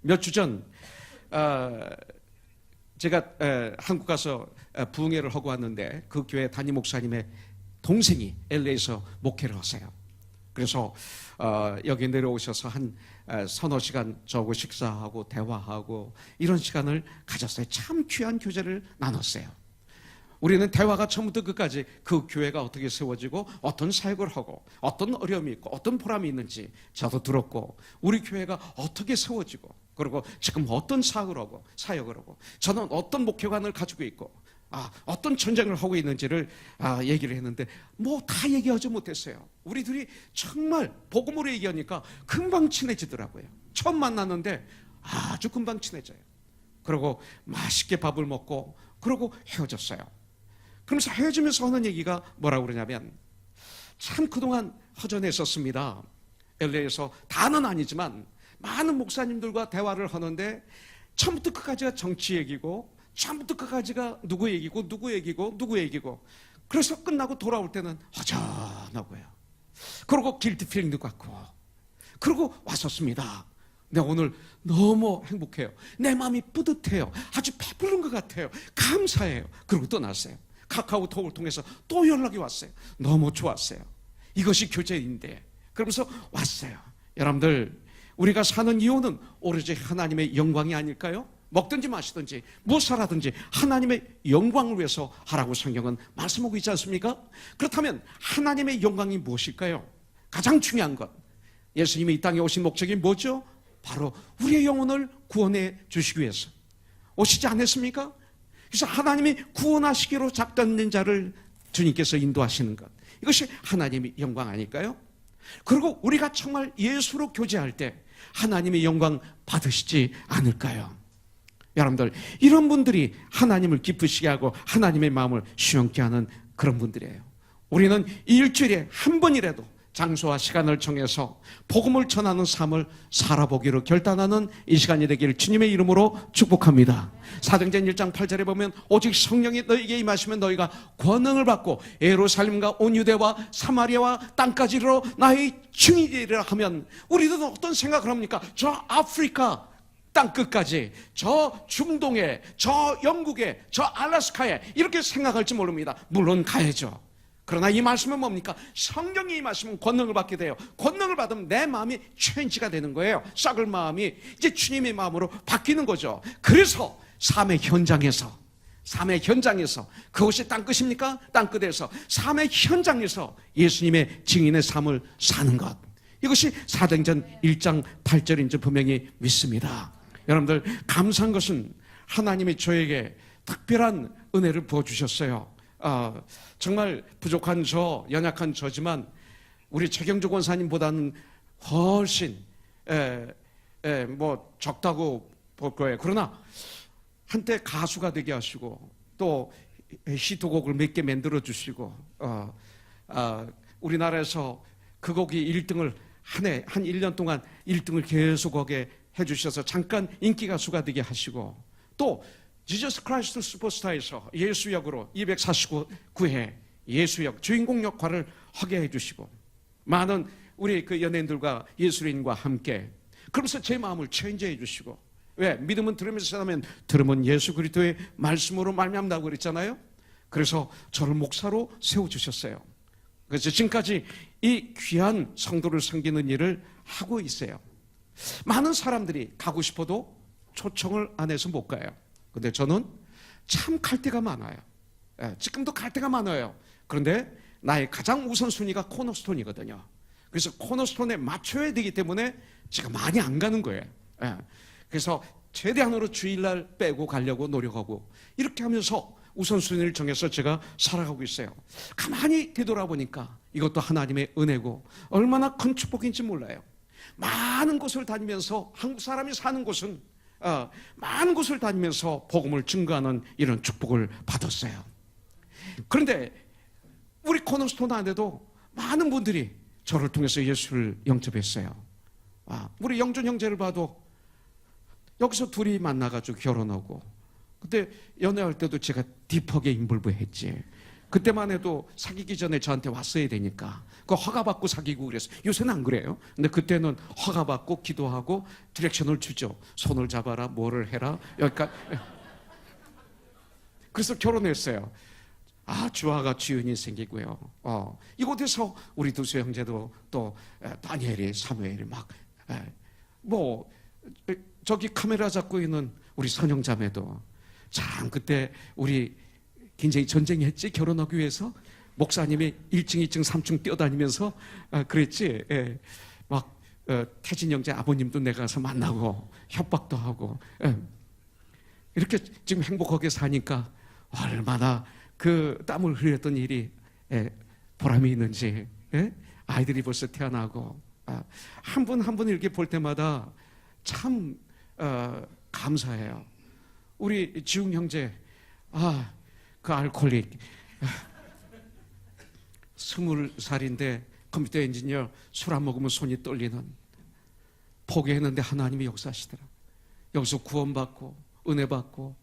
몇 주 전 제가 한국 가서 부흥회를 하고 왔는데 그 교회 담임 목사님의 동생이 LA에서 목회를 하세요. 그래서 여기 내려오셔서 한 서너 시간 저하고 식사하고 대화하고 이런 시간을 가졌어요. 참 귀한 교제를 나눴어요. 우리는 대화가 처음부터 끝까지 그 교회가 어떻게 세워지고 어떤 사역을 하고 어떤 어려움이 있고 어떤 보람이 있는지 저도 들었고, 우리 교회가 어떻게 세워지고 그리고 지금 어떤 사역을 하고 저는 어떤 목표관을 가지고 있고 어떤 전쟁을 하고 있는지를 얘기를 했는데 뭐 다 얘기하지 못했어요. 우리들이 정말 복음으로 얘기하니까 금방 친해지더라고요. 처음 만났는데 아주 금방 친해져요. 그리고 맛있게 밥을 먹고 그러고 헤어졌어요. 그러면서 헤어지면서 하는 얘기가 뭐라고 그러냐면, 참 그동안 허전했었습니다. LA에서 다는 아니지만 많은 목사님들과 대화를 하는데 처음부터 끝까지가 정치 얘기고 처음부터 끝까지가 누구 얘기고 누구 얘기고 그래서 끝나고 돌아올 때는 허전하고요. 그리고 길티 필링도 갖고 그러고 왔었습니다. 근데 오늘 너무 행복해요. 내 마음이 뿌듯해요. 아주 배부른 것 같아요. 감사해요. 그리고 떠났어요. 카카오톡을 통해서 또 연락이 왔어요. 너무 좋았어요. 이것이 교제인데 그러면서 왔어요. 여러분들, 우리가 사는 이유는 오로지 하나님의 영광이 아닐까요? 먹든지 마시든지 무엇을 하든지 하나님의 영광을 위해서 하라고 성경은 말씀하고 있지 않습니까? 그렇다면 하나님의 영광이 무엇일까요? 가장 중요한 것, 예수님이 이 땅에 오신 목적이 뭐죠? 바로 우리의 영혼을 구원해 주시기 위해서 오시지 않았습니까? 그래서 하나님이 구원하시기로 작정된 자를 주님께서 인도하시는 것, 이것이 하나님의 영광 아닐까요? 그리고 우리가 정말 예수로 교제할 때 하나님의 영광 받으시지 않을까요? 여러분들, 이런 분들이 하나님을 기쁘시게 하고 하나님의 마음을 시원케 하는 그런 분들이에요. 우리는 일주일에 한 번이라도 장소와 시간을 정해서 복음을 전하는 삶을 살아보기로 결단하는 이 시간이 되기를 주님의 이름으로 축복합니다. 사도행전 1장 8절에 보면 오직 성령이 너희에게 임하시면 너희가 권능을 받고 예루살렘과 온 유대와 사마리아와 땅까지 이르러 나의 증인이라 하면, 우리들은 어떤 생각을 합니까? 저 아프리카 땅 끝까지, 저 중동에, 저 영국에, 저 알래스카에 이렇게 생각할지 모릅니다. 물론 가야죠. 그러나 이 말씀은 뭡니까? 성령이 임하시면 권능을 받게 돼요. 권능을 받으면 내 마음이 체인지가 되는 거예요. 썩을 마음이 이제 주님의 마음으로 바뀌는 거죠. 그래서 삶의 현장에서 그것이 땅끝입니까? 땅끝에서 삶의 현장에서 예수님의 증인의 삶을 사는 것, 이것이 사도행전 1장 8절인 줄 분명히 믿습니다. 여러분들, 감사한 것은 하나님이 저에게 특별한 은혜를 부어주셨어요. 정말 부족한 저, 연약한 저지만 우리 최경주 권사님보다는 훨씬 뭐 적다고 볼 거예요. 그러나 한때 가수가 되게 하시고 또 히트곡을 몇 개 만들어 주시고 우리나라에서 그 곡이 1등을 한 1년 동안 1등을 계속 하게 해주셔서 잠깐 인기 가수가 되게 하시고, 또 지저스 크라이스트 슈퍼스타에서 예수 역으로 249회 예수 역 주인공 역할을 하게 해주시고, 많은 우리 그 연예인들과 예술인과 함께, 그러면서 제 마음을 체인지해 주시고, 왜? 믿음은 들으면서 전하면 들으면 예수 그리스도의 말씀으로 말미암다고 그랬잖아요. 그래서 저를 목사로 세워주셨어요. 그래서 지금까지 이 귀한 성도를 섬기는 일을 하고 있어요. 많은 사람들이 가고 싶어도 초청을 안 해서 못 가요. 근데 저는 참 갈 데가 많아요. 지금도 갈 데가 많아요. 그런데 나의 가장 우선순위가 코너스톤이거든요. 그래서 코너스톤에 맞춰야 되기 때문에 제가 많이 안 가는 거예요. 그래서 최대한으로 주일날 빼고 가려고 노력하고, 이렇게 하면서 우선순위를 정해서 제가 살아가고 있어요. 가만히 되돌아보니까 이것도 하나님의 은혜고 얼마나 큰 축복인지 몰라요. 많은 곳을 다니면서, 한국 사람이 사는 곳은 많은 곳을 다니면서 복음을 증거하는 이런 축복을 받았어요. 그런데 우리 코너스톤 안에도 많은 분들이 저를 통해서 예수를 영접했어요. 우리 영준 형제를 봐도 여기서 둘이 만나가지고 결혼하고, 그때 연애할 때도 제가 딥하게 인볼브 했지. 그때만 해도 사귀기 전에 저한테 왔어야 되니까 그 허가받고 사귀고 그래서, 요새는 안 그래요. 근데 그때는 허가받고 기도하고 디렉션을 주죠. 손을 잡아라, 뭐를 해라, 여기까지. 그래서 결혼했어요. 주아가 주연이 생기고요. 이곳에서 우리 두수 형제도 또 다니엘이, 사무엘이 저기 카메라 잡고 있는 우리 선영자매도 참 그때 우리 굉장히 전쟁했지, 결혼하기 위해서. 목사님이 1층, 2층, 3층 뛰어다니면서 그랬지. 태진 형제 아버님도 내가 가서 만나고 협박도 하고. 이렇게 지금 행복하게 사니까 얼마나 그 땀을 흘렸던 일이 보람이 있는지. 아이들이 벌써 태어나고, 한 분 한 분 이렇게 볼 때마다 참 감사해요. 우리 지웅 형제, 그 알코올릭, 20살인데 컴퓨터 엔지니어, 술 안 먹으면 손이 떨리는, 포기했는데 하나님이 역사하시더라. 여기서 구원받고 은혜 받고,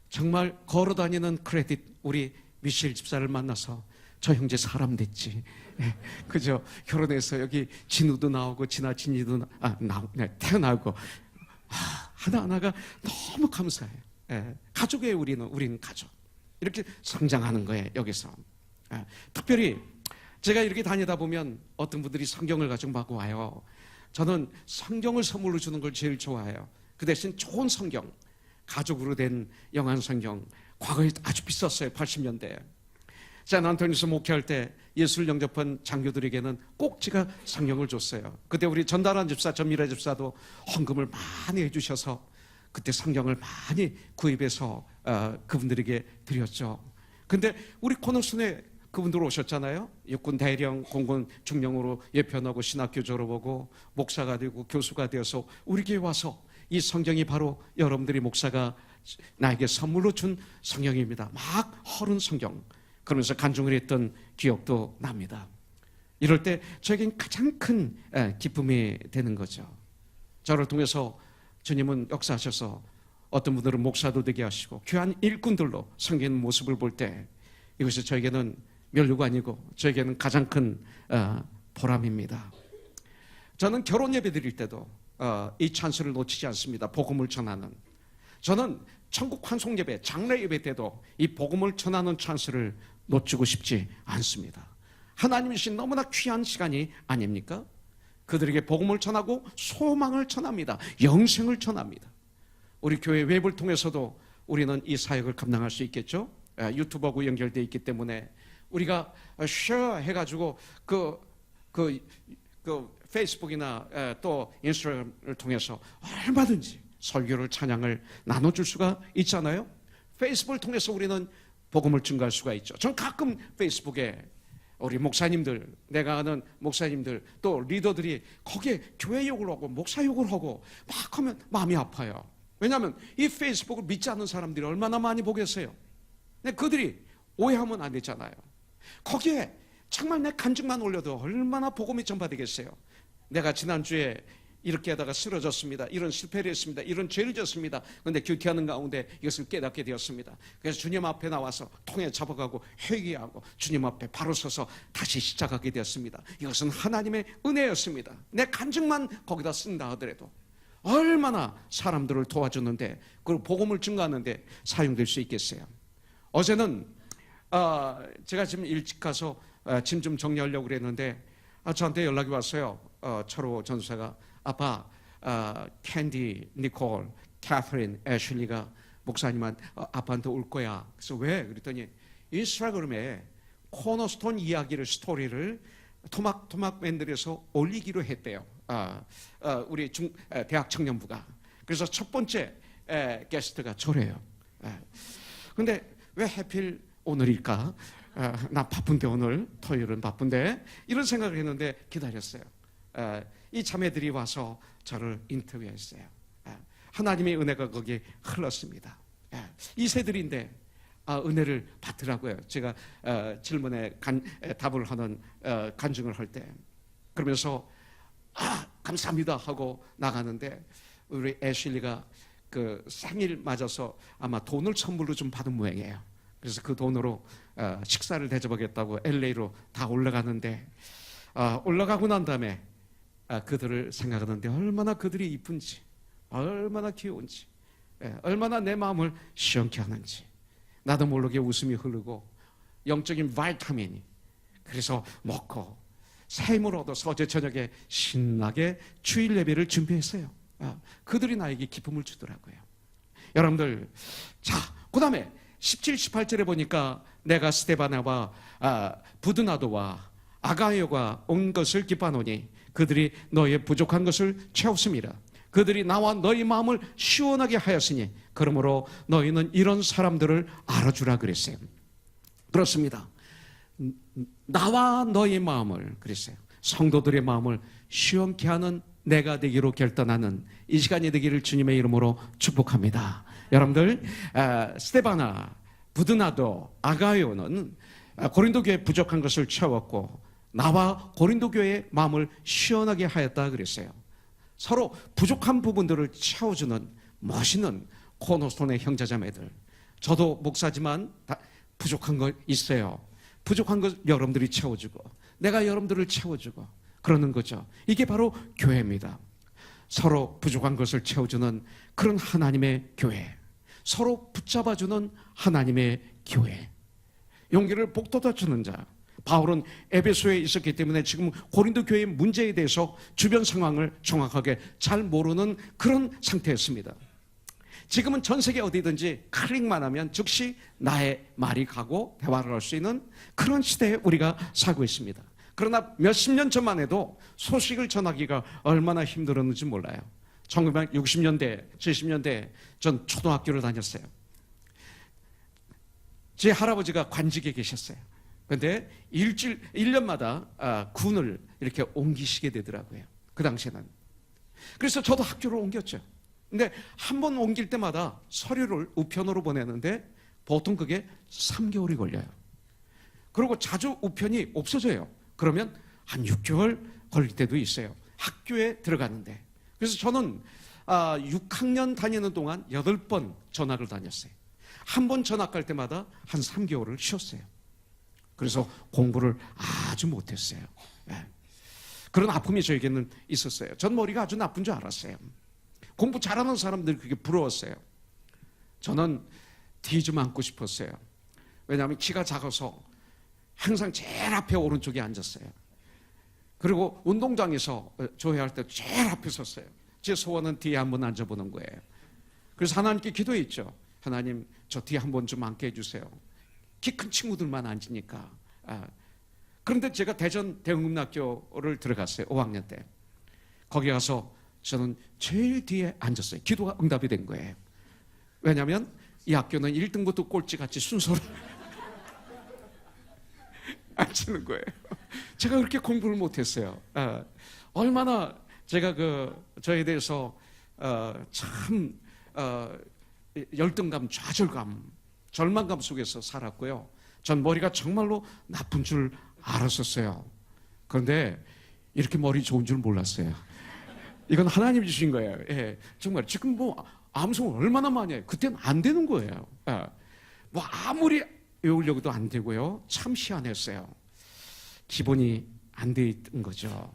정말 걸어다니는 크레딧 우리 미셸 집사를 만나서 저 형제 사람 됐지. 그죠? 결혼해서 여기 진우도 나오고 진이도 태어나고, 하나하나가 너무 감사해요. 가족이에요. 우리는 가족. 이렇게 성장하는 거예요. 여기서. 특별히 제가 이렇게 다니다 보면 어떤 분들이 성경을 가지고 막 와요. 저는 성경을 선물로 주는 걸 제일 좋아해요. 그 대신 좋은 성경, 가죽으로 된 영한 성경, 과거에 아주 비쌌어요. 80년대에. 샌안토니에서 목회할 때 예수를 영접한 장교들에게는 꼭 제가 성경을 줬어요. 그때 우리 전다란 집사, 전미래 집사도 헌금을 많이 해주셔서 그때 성경을 많이 구입해서 그분들에게 드렸죠. 근데 우리 코너스톤에 그분들 오셨잖아요. 육군 대령, 공군 중령으로 예편하고 신학교 졸업하고 목사가 되고 교수가 되어서 우리 교회 와서 이 성경이 바로 여러분들이 목사가 나에게 선물로 준 성경입니다. 막 허른 성경. 그러면서 간증을 했던 기억도 납니다. 이럴 때 저에겐 가장 큰 기쁨이 되는 거죠. 저를 통해서 주님은 역사하셔서 어떤 분들은 목사도 되게 하시고 귀한 일꾼들로 섬기는 모습을 볼 때, 이것이 저에게는 면류가 아니고 저에게는 가장 큰 보람입니다. 저는 결혼 예배 드릴 때도 이 찬스를 놓치지 않습니다. 복음을 전하는. 저는 천국 환송 예배, 장례 예배 때도 이 복음을 전하는 찬스를 놓치고 싶지 않습니다. 하나님이신 너무나 귀한 시간이 아닙니까? 그들에게 복음을 전하고 소망을 전합니다. 영생을 전합니다. 우리 교회 웹을 통해서도 우리는 이 사역을 감당할 수 있겠죠? 유튜브하고 연결되어 있기 때문에 우리가 쉐어 해가지고 그 페이스북이나 또 인스타그램을 통해서 얼마든지 설교를 찬양을 나눠줄 수가 있잖아요. 페이스북을 통해서 우리는 복음을 증가할 수가 있죠. 전 가끔 페이스북에 우리 목사님들, 내가 아는 목사님들 또 리더들이 거기에 교회 욕을 하고 목사 욕을 하고 막 하면 마음이 아파요. 왜냐하면 이 페이스북을 믿지 않는 사람들이 얼마나 많이 보겠어요. 근데 그들이 오해하면 안 되잖아요. 거기에 정말 내 간증만 올려도 얼마나 복음이 전파되겠어요. 내가 지난주에 이렇게 하다가 쓰러졌습니다. 이런 실패를 했습니다. 이런 죄를 졌습니다. 그런데 큐티하는 가운데 이것을 깨닫게 되었습니다. 그래서 주님 앞에 나와서 통에 잡아가고 회개하고 주님 앞에 바로 서서 다시 시작하게 되었습니다. 이것은 하나님의 은혜였습니다. 내 간증만 거기다 쓴다 하더라도 얼마나 사람들을 도와줬는데 그리고 복음을 증가하는데 사용될 수 있겠어요. 어제는 제가 지금 일찍 가서 짐 좀 정리하려고 그랬는데 저한테 연락이 왔어요. 철호 전사가 아빠, 캔디, 니콜, 캐서린, 애슐리가 목사님한 아빠한테 올 거야. 그래서 왜? 그랬더니 인스타그램에 코너스톤 이야기를 스토리를 토막 만들어서 올리기로 했대요. 우리 대학 청년부가. 그래서 첫 번째 게스트가 저래요. 근데 왜 하필 오늘일까? 나 바쁜데 오늘 토요일은 바쁜데 이런 생각을 했는데 기다렸어요. 이 자매들이 와서 저를 인터뷰했어요. 하나님의 은혜가 거기에 흘렀습니다. 이 새들인데 은혜를 받더라고요. 제가 질문에 답을 하는 간증을 할 때 그러면서 감사합니다 하고 나가는데 우리 애슐리가 그 생일 맞아서 아마 돈을 선물로 좀 받은 모양이에요. 그래서 그 돈으로 식사를 대접하겠다고 LA로 다 올라가는데 올라가고 난 다음에 그들을 생각하는데 얼마나 그들이 이쁜지, 얼마나 귀여운지, 얼마나 내 마음을 시원케 하는지 나도 모르게 웃음이 흐르고 영적인 바이타민이 그래서 먹고 새 힘을 얻어서 어제 저녁에 신나게 주일 예배를 준비했어요. 그들이 나에게 기쁨을 주더라고요. 여러분들, 자, 그 다음에 17, 18절에 보니까 내가 스데바나와 부드나도와 아가이오가 온 것을 기뻐하노니 그들이 너의 부족한 것을 채웠습니다. 그들이 나와 너희 마음을 시원하게 하였으니 그러므로 너희는 이런 사람들을 알아주라 그랬어요. 그렇습니다. 나와 너희 마음을 그랬어요. 성도들의 마음을 시원케 하는 내가 되기로 결단하는 이 시간이 되기를 주님의 이름으로 축복합니다. 여러분들, 스데바나, 부드나도, 아가이오는 고린도 교회 부족한 것을 채웠고 나와 고린도 교회의 마음을 시원하게 하였다 그랬어요. 서로 부족한 부분들을 채워주는 멋있는 코너스톤의 형제자매들. 저도 목사지만 부족한 거 있어요. 부족한 것 여러분들이 채워주고 내가 여러분들을 채워주고 그러는 거죠. 이게 바로 교회입니다. 서로 부족한 것을 채워주는 그런 하나님의 교회, 서로 붙잡아주는 하나님의 교회, 용기를 북돋아주는 자. 바울은 에베소에 있었기 때문에 지금 고린도 교회의 문제에 대해서 주변 상황을 정확하게 잘 모르는 그런 상태였습니다. 지금은 전 세계 어디든지 클릭만 하면 즉시 나의 말이 가고 대화를 할 수 있는 그런 시대에 우리가 살고 있습니다. 그러나 몇십 년 전만 해도 소식을 전하기가 얼마나 힘들었는지 몰라요. 1960년대, 70년대 전 초등학교를 다녔어요. 제 할아버지가 관직에 계셨어요. 그런데 1년마다 군을 이렇게 옮기시게 되더라고요. 그 당시에는. 그래서 저도 학교를 옮겼죠. 근데 한 번 옮길 때마다 서류를 우편으로 보내는데 보통 그게 3개월이 걸려요. 그리고 자주 우편이 없어져요. 그러면 한 6개월 걸릴 때도 있어요. 학교에 들어가는데. 그래서 저는 6학년 다니는 동안 8번 전학을 다녔어요. 한 번 전학 갈 때마다 한 3개월을 쉬었어요. 그래서 공부를 아주 못했어요. 그런 아픔이 저에게는 있었어요. 전 머리가 아주 나쁜 줄 알았어요. 공부 잘하는 사람들이 그게 부러웠어요. 저는 뒤 좀 앉고 싶었어요. 왜냐하면 키가 작아서 항상 제일 앞에 오른쪽에 앉았어요. 그리고 운동장에서 조회할 때 제일 앞에 섰어요. 제 소원은 뒤에 한번 앉아보는 거예요. 그래서 하나님께 기도했죠. 하나님 저 뒤에 한 번 좀 앉게 해주세요. 키 큰 친구들만 앉으니까. 그런데 제가 대전 대흥문학교를 들어갔어요. 5학년 때. 거기 가서 저는 제일 뒤에 앉았어요. 기도가 응답이 된 거예요. 왜냐하면 이 학교는 1등부터 꼴찌같이 순서로 앉히는 거예요. 제가 그렇게 공부를 못했어요. 얼마나 제가 저에 대해서 참 열등감, 좌절감, 절망감 속에서 살았고요. 전 머리가 정말로 나쁜 줄 알았었어요. 그런데 이렇게 머리 좋은 줄 몰랐어요. 이건 하나님 주신 거예요. 예, 정말 지금 뭐 암송 얼마나 많이 해요. 그때는 안 되는 거예요. 뭐 아무리 외우려고도 안 되고요. 참 희한했어요. 기본이 안 돼 있던 거죠.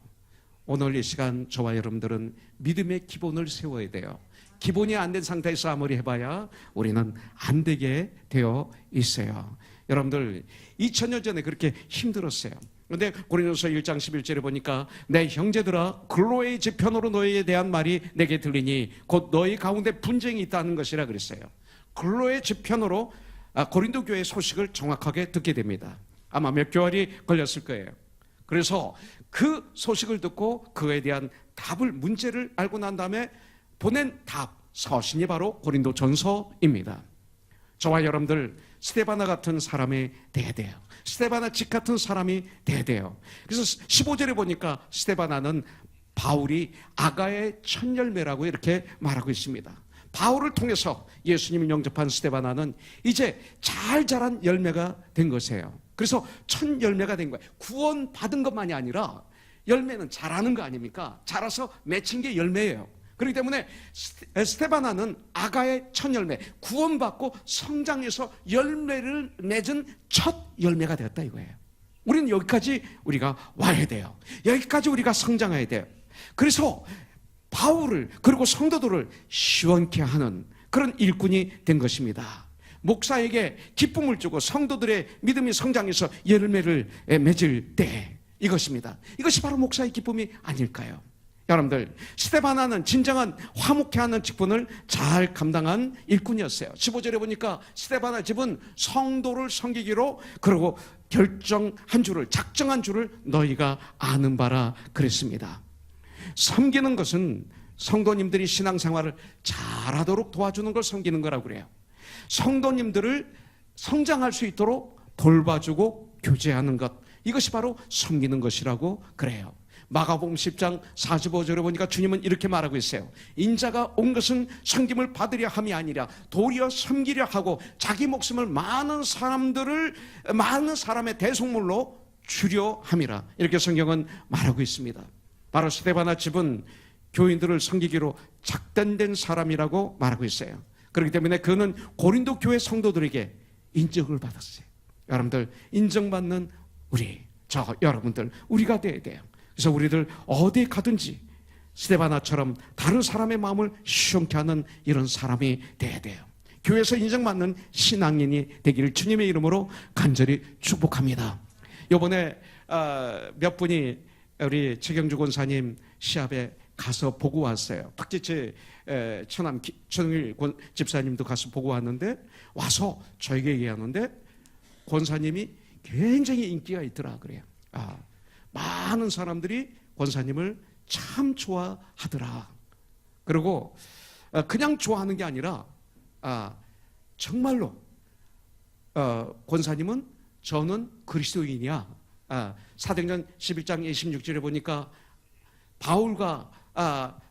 오늘 이 시간 저와 여러분들은 믿음의 기본을 세워야 돼요. 기본이 안 된 상태에서 아무리 해봐야 우리는 안 되게 되어 있어요. 여러분들 2000년 전에 그렇게 힘들었어요. 그런데 고린도서 1장 11절에 보니까 내 형제들아 글로의 지편으로 너희에 대한 말이 내게 들리니 곧 너희 가운데 분쟁이 있다는 것이라 그랬어요. 글로의 지편으로 고린도 교회의 소식을 정확하게 듣게 됩니다. 아마 몇 개월이 걸렸을 거예요. 그래서 그 소식을 듣고 그에 대한 답을 문제를 알고 난 다음에 보낸 답 서신이 바로 고린도 전서입니다. 저와 여러분들 스데바나 같은 사람이 돼야 돼요. 스데바나 집 같은 사람이 돼야 돼요. 그래서 15절에 보니까 스데바나는 바울이 아가의 첫 열매라고 이렇게 말하고 있습니다. 바울을 통해서 예수님을 영접한 스데바나는 이제 잘 자란 열매가 된 것이에요. 그래서 첫 열매가 된 거예요. 구원 받은 것만이 아니라 열매는 자라는 거 아닙니까? 자라서 맺힌 게 열매예요. 그렇기 때문에 스데바나는 아가의 첫 열매, 구원받고 성장해서 열매를 맺은 첫 열매가 되었다 이거예요. 우리는 여기까지 우리가 와야 돼요. 여기까지 우리가 성장해야 돼요. 그래서 바울을 그리고 성도들을 시원케 하는 그런 일꾼이 된 것입니다. 목사에게 기쁨을 주고 성도들의 믿음이 성장해서 열매를 맺을 때 이것입니다. 이것이 바로 목사의 기쁨이 아닐까요? 여러분들 스데바나는 진정한 화목케 하는 직분을 잘 감당한 일꾼이었어요. 15절에 보니까 스데바나 집은 성도를 섬기기로 그러고 결정한 줄을 작정한 줄을 너희가 아는 바라 그랬습니다. 섬기는 것은 성도님들이 신앙생활을 잘하도록 도와주는 걸 섬기는 거라고 그래요. 성도님들을 성장할 수 있도록 돌봐주고 교제하는 것, 이것이 바로 섬기는 것이라고 그래요. 마가복음 10장 45절에 보니까 주님은 이렇게 말하고 있어요. 인자가 온 것은 섬김을 받으려 함이 아니라 도리어 섬기려 하고 자기 목숨을 많은 사람의 대속물로 주려 함이라, 이렇게 성경은 말하고 있습니다. 바로 스데바나 집은 교인들을 섬기기로 작단된 사람이라고 말하고 있어요. 그렇기 때문에 그는 고린도 교회 성도들에게 인정을 받았어요. 여러분들 인정받는 여러분들 우리가 돼야 돼요. 그래서 우리들 어디에 가든지 스데바나처럼 다른 사람의 마음을 시원케 하는 이런 사람이 돼야 돼요. 교회에서 인정받는 신앙인이 되기를 주님의 이름으로 간절히 축복합니다. 이번에 몇 분이 우리 최경주 권사님 시합에 가서 보고 왔어요. 박지채 처남 최동일 집사님도 가서 보고 왔는데, 와서 저에게 얘기하는데 권사님이 굉장히 인기가 있더라 그래요. 많은 사람들이 권사님을 참 좋아하더라. 그리고 그냥 좋아하는 게 아니라 정말로 권사님은 저는 그리스도인이야. 사도행전 11장 26절에 보니까 바울과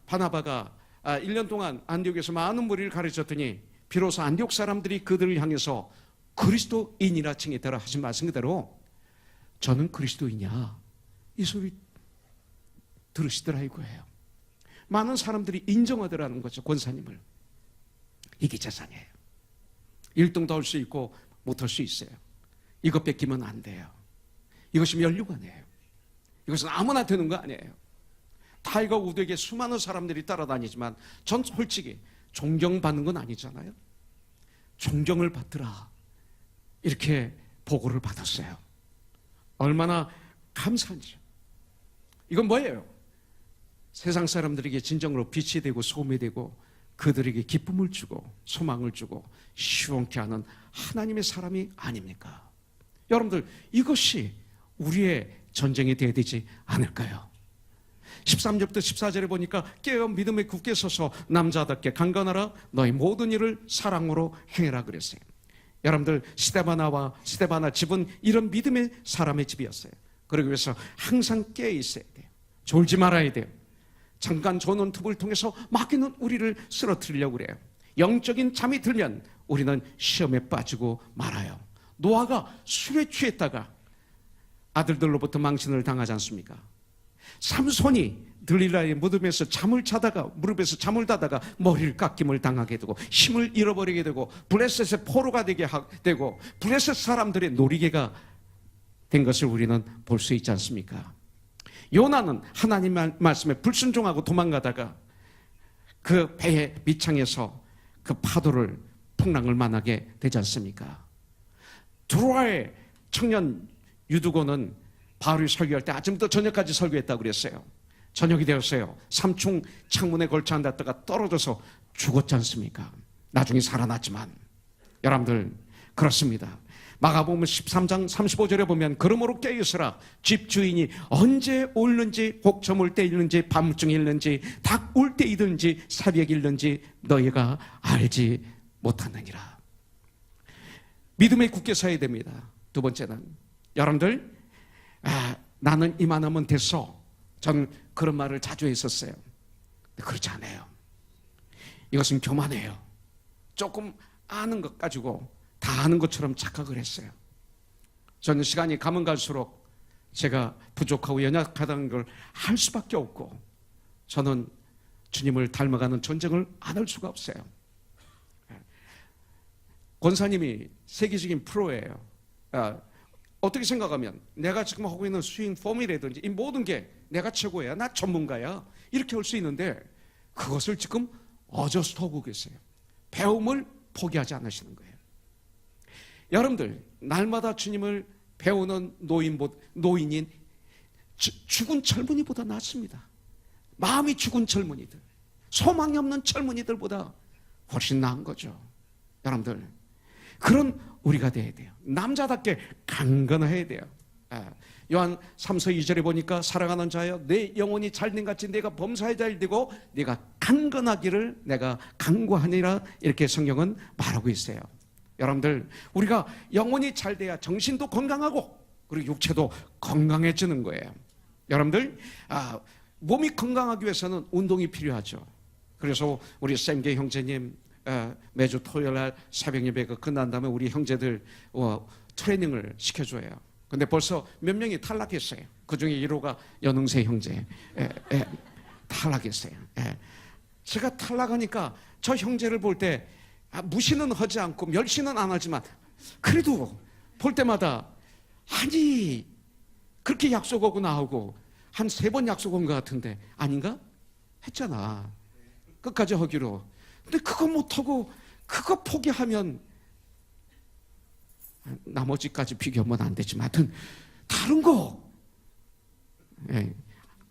바나바가 1년 동안 안디옥에서 많은 무리를 가르쳤더니 비로소 안디옥 사람들이 그들을 향해서 그리스도인이라 칭했더라 하신 말씀 그대로 저는 그리스도인이야, 이 소리 들으시더라 이거예요. 많은 사람들이 인정하더라는 거죠, 권사님을. 이게 재산이에요. 1등도 할 수 있고 못할 수 있어요. 이것 뺏기면 안 돼요. 이것이 면류관이에요. 이것은 아무나 되는 거 아니에요. 타이거 우드에게 수많은 사람들이 따라다니지만 전 솔직히 존경받는 건 아니잖아요. 존경을 받더라, 이렇게 보고를 받았어요. 얼마나 감사한지. 이건 뭐예요? 세상 사람들에게 진정으로 빛이 되고 소금이 되고 그들에게 기쁨을 주고 소망을 주고 시원케 하는 하나님의 사람이 아닙니까? 여러분들, 이것이 우리의 전쟁이 되어야 되지 않을까요? 13절부터 14절에 보니까 깨어 믿음에 굳게 서서 남자답게 강건하라, 너희 모든 일을 사랑으로 행해라 그랬어요. 여러분들, 스데바나 집은 이런 믿음의 사람의 집이었어요. 그러기 위해서 항상 깨어 있어야 돼요. 졸지 말아야 돼요. 잠깐 조는 틈을 통해서 마귀는 우리를 쓰러뜨리려고 그래요. 영적인 잠이 들면 우리는 시험에 빠지고 말아요. 노아가 술에 취했다가 아들들로부터 망신을 당하지 않습니까? 삼손이 들릴라의 무덤에서 잠을 자다가, 무릎에서 잠을 자다가 머리를 깎임을 당하게 되고 힘을 잃어버리게 되고 블레셋의 포로가 되게 되고 블레셋 사람들의 놀이개가 된 것을 우리는 볼 수 있지 않습니까? 요나는 하나님 말씀에 불순종하고 도망가다가 그 배의 밑창에서 그 파도를 풍랑을 만나게 되지 않습니까? 드로아의 청년 유두고는 바울이 설교할 때 아침부터 저녁까지 설교했다고 그랬어요. 저녁이 되었어요. 삼중 창문에 걸쳐 앉았다가 떨어져서 죽었지 않습니까? 나중에 살아났지만. 여러분들, 그렇습니다. 마가복음 13장 35절에 보면 그러므로 깨어있으라, 집 주인이 언제 올는지, 혹 저물 때 있는지, 밤중에 있는지, 닭 울 때 있든지, 새벽에 있는지 너희가 알지 못하느니라. 믿음에 굳게 서야 됩니다. 두 번째는, 여러분들, 나는 이만하면 됐어. 전 그런 말을 자주 했었어요. 그렇지 않아요. 이것은 교만해요. 조금 아는 것 가지고 다 아는 것처럼 착각을 했어요. 저는 시간이 가면 갈수록 제가 부족하고 연약하다는 걸 알 수밖에 없고, 저는 주님을 닮아가는 전쟁을 안 할 수가 없어요. 권사님이 세계적인 프로예요. 어떻게 생각하면 내가 지금 하고 있는 스윙 폼이라든지 이 모든 게 내가 최고야, 나 전문가야, 이렇게 할 수 있는데 그것을 지금 어저스트하고 계세요. 배움을 포기하지 않으시는 거예요. 여러분들, 날마다 주님을 배우는 노인인 죽은 젊은이보다 낫습니다. 마음이 죽은 젊은이들, 소망이 없는 젊은이들보다 훨씬 나은 거죠. 여러분들, 그런 우리가 돼야 돼요. 남자답게 강건해야 돼요. 요한 3서 2절에 보니까 사랑하는 자여, 내 영혼이 잘된 같이 내가 범사에 잘되고 내가 강건하기를 내가 간구하니라, 이렇게 성경은 말하고 있어요. 여러분들, 우리가 영혼이 잘 돼야 정신도 건강하고 그리고 육체도 건강해지는 거예요. 여러분들, 몸이 건강하기 위해서는 운동이 필요하죠. 그래서 우리 샘계 형제님 매주 토요일 날 새벽 예배가 끝난 다음에 우리 형제들 트레이닝을 시켜줘요. 근데 벌써 몇 명이 탈락했어요. 그중에 1호가 연흥세 형제 탈락했어요. 제가 탈락하니까 저 형제를 볼 때 무시는 하지 않고 멸시는 안 하지만 그래도 볼 때마다, 아니 그렇게 약속하고 나오고 한 3번 약속한 것 같은데 아닌가? 했잖아. 끝까지 하기로. 근데 그거 못하고 그거 포기하면 나머지까지 비교하면 안 되지만 하여튼 다른 거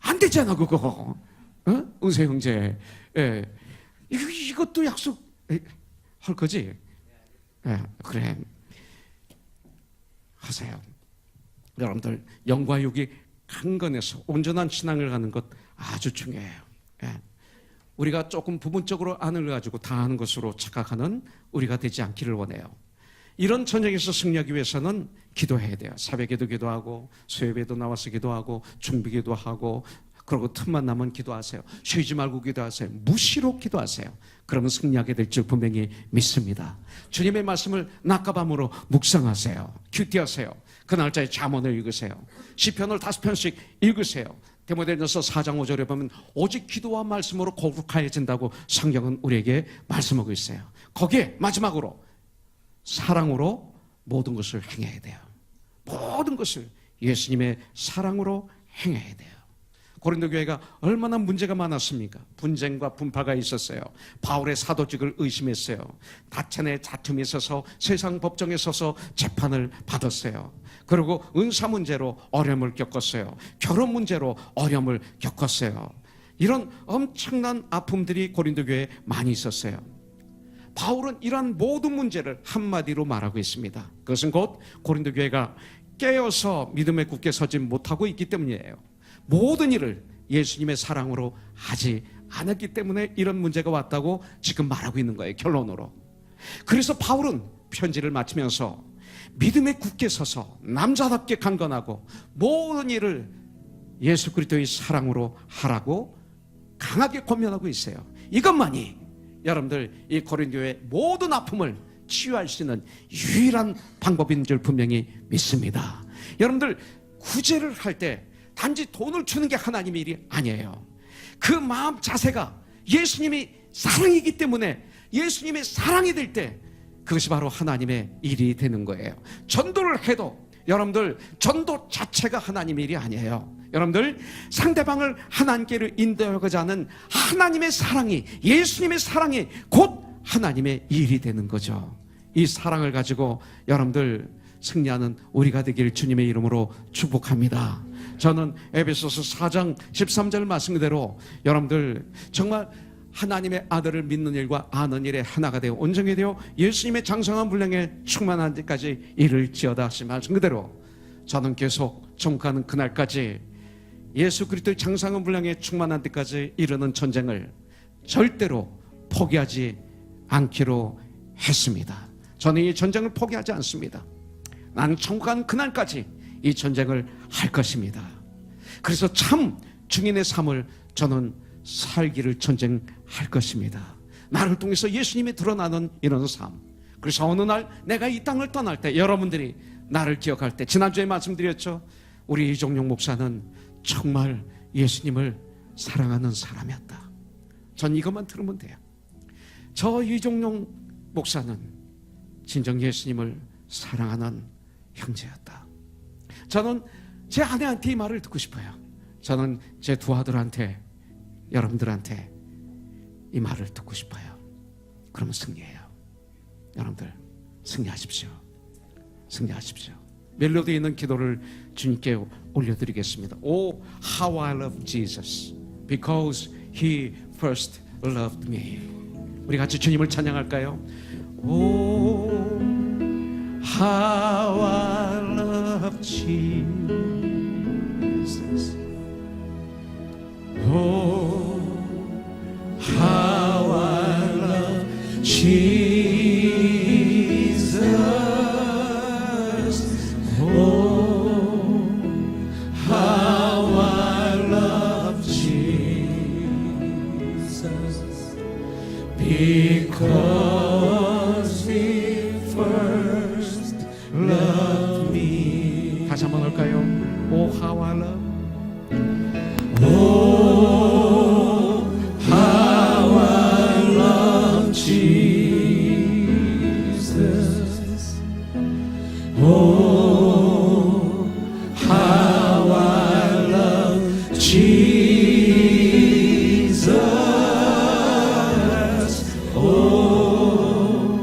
안 되잖아 그거. 은세 형제, 이것도 약속 할 거지? 그래, 하세요. 여러분들, 영과 육이 강건해서 온전한 신앙을 가는 것 아주 중요해요. 우리가 조금 부분적으로 안을 가지고 다 아는 것으로 착각하는 우리가 되지 않기를 원해요. 이런 전쟁에서 승리하기 위해서는 기도해야 돼요. 새벽에도 기도하고 수요예배도 나와서 기도하고 중비기도 하고, 그리고 틈만 나면 기도하세요. 쉬지 말고 기도하세요. 무시로 기도하세요. 그러면 승리하게 될 줄 분명히 믿습니다. 주님의 말씀을 낮과 밤으로 묵상하세요. 큐티하세요. 그 날짜에 잠언을 읽으세요. 시편을 5편씩 읽으세요. 디모데전서 4장 5절에 보면 오직 기도와 말씀으로 거룩해진다고 성경은 우리에게 말씀하고 있어요. 거기에 마지막으로 사랑으로 모든 것을 행해야 돼요. 모든 것을 예수님의 사랑으로 행해야 돼요. 고린도 교회가 얼마나 문제가 많았습니까? 분쟁과 분파가 있었어요. 바울의 사도직을 의심했어요. 다천의 다툼이 있어서 세상 법정에 서서 재판을 받았어요. 그리고 은사 문제로 어려움을 겪었어요. 결혼 문제로 어려움을 겪었어요. 이런 엄청난 아픔들이 고린도 교회에 많이 있었어요. 바울은 이러한 모든 문제를 한마디로 말하고 있습니다. 그것은 곧 고린도 교회가 깨어서 믿음에 굳게 서지 못하고 있기 때문이에요. 모든 일을 예수님의 사랑으로 하지 않았기 때문에 이런 문제가 왔다고 지금 말하고 있는 거예요, 결론으로. 그래서 바울은 편지를 마치면서 믿음에 굳게 서서 남자답게 강건하고 모든 일을 예수 그리스도의 사랑으로 하라고 강하게 권면하고 있어요. 이것만이 여러분들 이 고린도의 모든 아픔을 치유할 수 있는 유일한 방법인 줄 분명히 믿습니다. 여러분들 구제를 할 때 단지 돈을 주는 게 하나님의 일이 아니에요. 그 마음 자세가 예수님이 사랑이기 때문에 예수님의 사랑이 될 때 그것이 바로 하나님의 일이 되는 거예요. 전도를 해도 여러분들 전도 자체가 하나님의 일이 아니에요. 여러분들 상대방을 하나님께로 인도하고자 하는 하나님의 사랑이, 예수님의 사랑이 곧 하나님의 일이 되는 거죠. 이 사랑을 가지고 여러분들 승리하는 우리가 되길 주님의 이름으로 축복합니다. 저는 에베소서 4장 13절 말씀 그대로 여러분들 정말 하나님의 아들을 믿는 일과 아는 일에 하나가 되어 온전히 되어 예수님의 장성한 분량에 충만한 데까지 이를지어다 하신 말씀 그대로 저는 계속 정복하는 그날까지 예수 그리스도의 장성한 분량에 충만한 데까지 이르는 전쟁을 절대로 포기하지 않기로 했습니다. 저는 이 전쟁을 포기하지 않습니다. 나는 천국한 그날까지 이 전쟁을 할 것입니다. 그래서 참 증인의 삶을 저는 살기를 전쟁할 것입니다. 나를 통해서 예수님이 드러나는 이런 삶. 그래서 어느 날 내가 이 땅을 떠날 때 여러분들이 나를 기억할 때 지난주에 말씀드렸죠. 우리 이종용 목사는 정말 예수님을 사랑하는 사람이었다. 전 이것만 들으면 돼요. 저 이종용 목사는 진정 예수님을 사랑하는 형제였다. 저는 제 아내한테 이 말을 듣고 싶어요. 저는 제 두 아들한테 여러분들한테 이 말을 듣고 싶어요. 그러면 승리해요. 여러분들 승리하십시오. 승리하십시오. 멜로디에 있는 기도를 주님께 올려드리겠습니다. Oh, how I love Jesus because He first loved me. 우리 같이 주님을 찬양할까요? Oh, how I love Jesus. Oh, how I love Jesus. Oh, how I love Jesus. Because He first loved me. 다시 한번 할까요? Oh, how I love. Oh, how I love Jesus. Oh, how I love Jesus. Oh,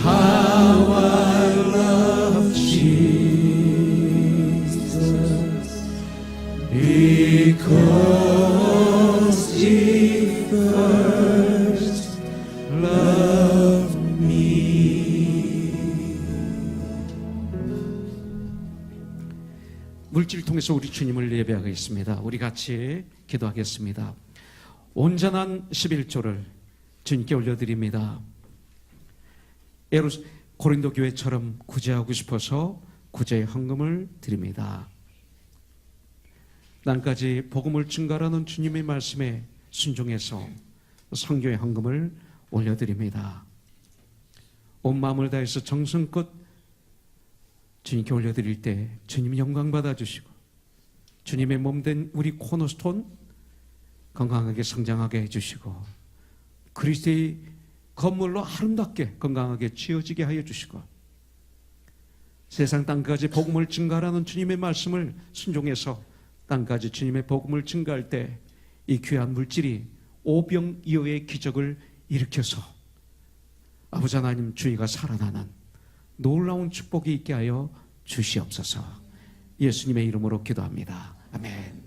how I love Jesus. Because He first loved me. 물질을 통해서 우리 주님을 예배하겠습니다. 우리 같이 기도하겠습니다. 온전한 11조를 주님께 올려드립니다. 고린도 교회처럼 구제하고 싶어서 구제의 헌금을 드립니다. 난까지 복음을 증가하는 주님의 말씀에 순종해서 선교의 헌금을 올려드립니다. 온 마음을 다해서 정성껏 주님께 올려드릴 때 주님 영광 받아주시고 주님의 몸된 우리 코너스톤 건강하게 성장하게 해주시고 그리스도의 건물로 아름답게 건강하게 지어지게 하여 주시고 세상 땅까지 복음을 증가하는 주님의 말씀을 순종해서 땅까지 주님의 복음을 증가할 때 이 귀한 물질이 오병이어의 기적을 일으켜서 아버지 하나님 주의가 살아나는 놀라운 축복이 있게 하여 주시옵소서. 예수님의 이름으로 기도합니다. 아멘.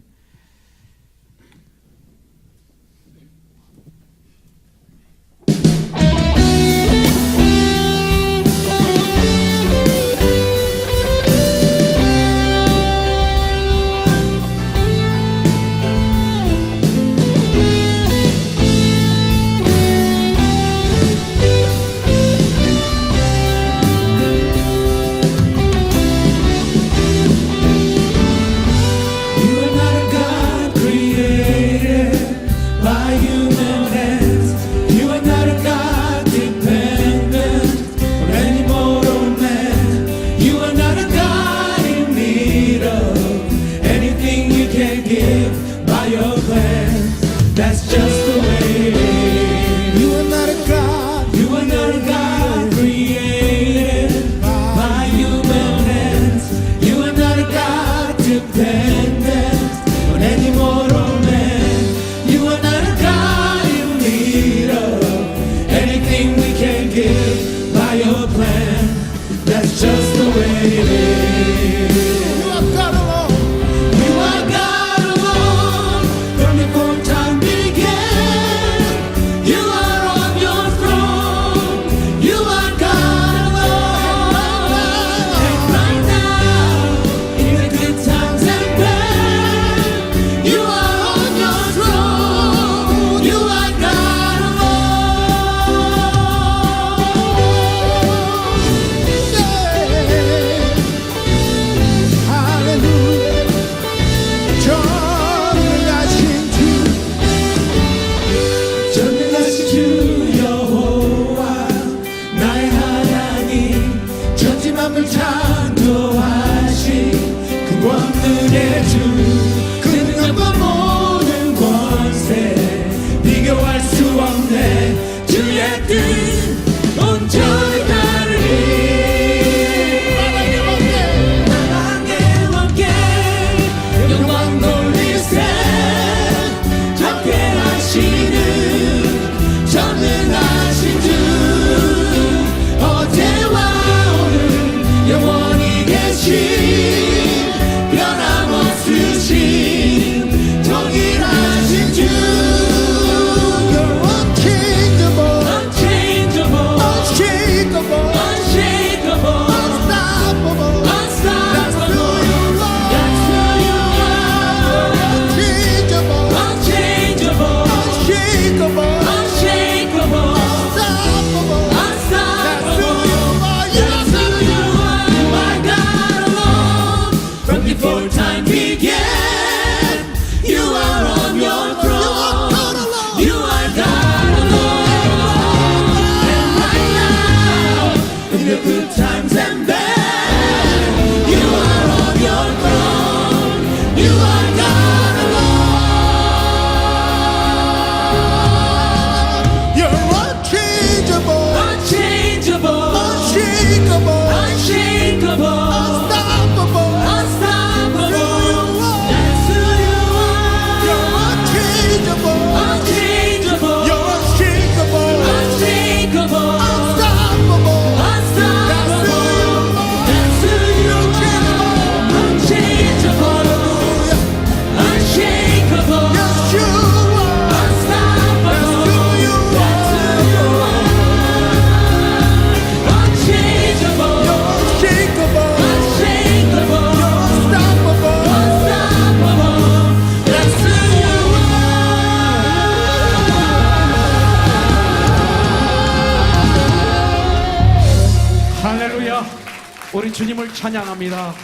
이름을 찬양합니다.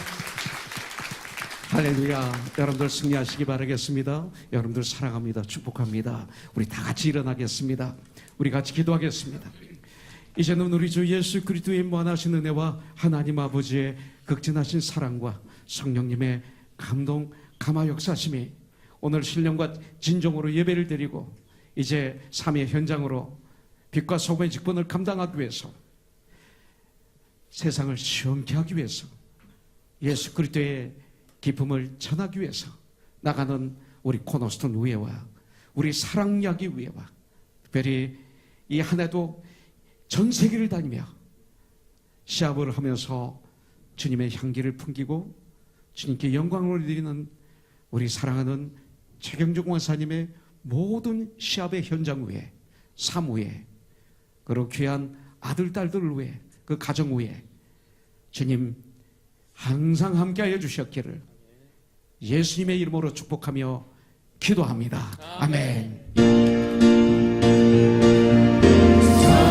할렐루야. 여러분들 승리하시기 바라겠습니다. 여러분들 사랑합니다. 축복합니다. 우리 다 같이 일어나겠습니다. 우리 같이 기도하겠습니다. 이제는 우리 주 예수 그리스도의 무한하신 은혜와 하나님 아버지의 극진하신 사랑과 성령님의 감동 감화 역사심이 오늘 신령과 진정으로 예배를 드리고 이제 삶의 현장으로 빛과 소금의 직분을 감당하기 위해서 세상을 시원케 하기 위해서 예수 그리스도의 기쁨을 전하기 위해서 나가는 우리 코너스톤 우회와 우리 사랑야기 우회와 특별히 이 한 해도 전 세계를 다니며 시합을 하면서 주님의 향기를 풍기고 주님께 영광을 드리는 우리 사랑하는 최경주 공사님의 모든 시합의 현장 위에 삶 위에 그리고 귀한 아들 딸들을 위해 그 가정 위에 주님 항상 함께하여 주셨기를 예수님의 이름으로 축복하며 기도합니다. 아멘.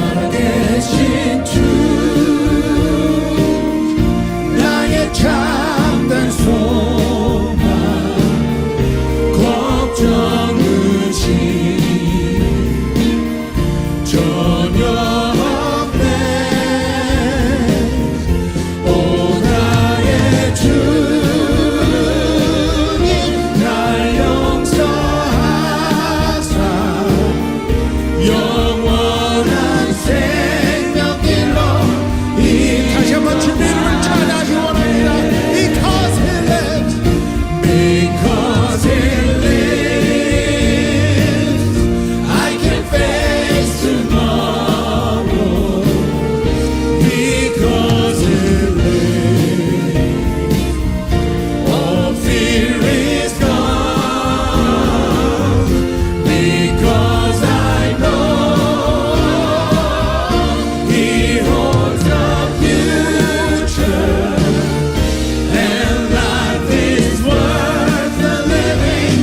살아계신 주 나의 참된 소망 걱정 의심 전혀 없네 오 나의 주님 날 용서하사 영원한 생명길로 다시 한번 주님 이름을 찬양하기 원합니다. Because He lives, because He lives, I can face tomorrow. Because He lives, all fear is gone. Because I know He holds the future, and life is worth the living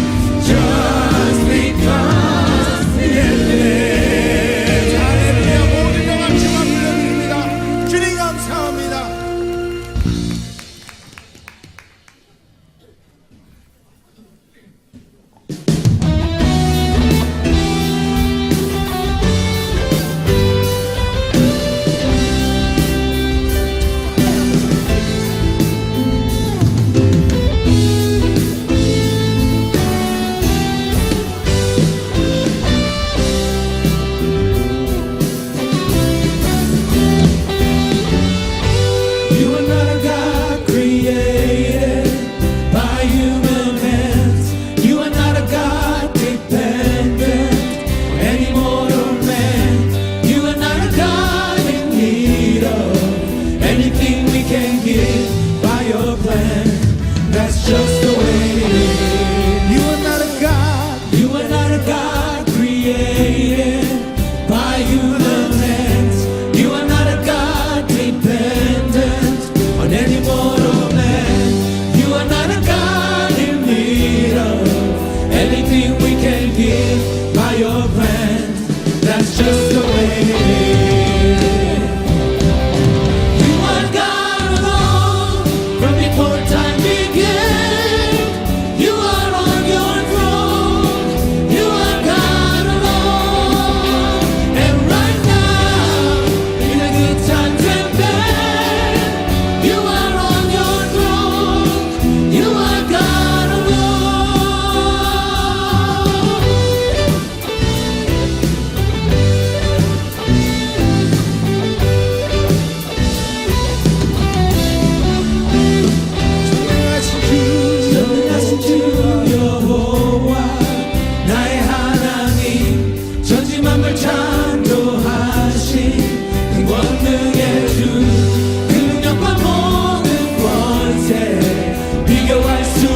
just because He lives. 할렐루야. 모든 영광 주만 불러드립니다. 주님 감사합니다. You are not a God created by human hands. You are not a God dependent on any mortal man. You are not a God in need of anything we can give by your plan. That's just the way it is. You are not a God. You are not a God created by human hands. You are not a God dependent on any mortal man. You are not a God in need of anything we can give by your plan. That's just the way it is. You are God alone from before time began. You are on your throne. You are God alone. And right now, in the good times and bad, you are on your throne. You are God 전능하신 주 여호와 나의 하나님 전지 만물 창조하신 그 권능의 주 그 능력과 모든 권세 비교할 수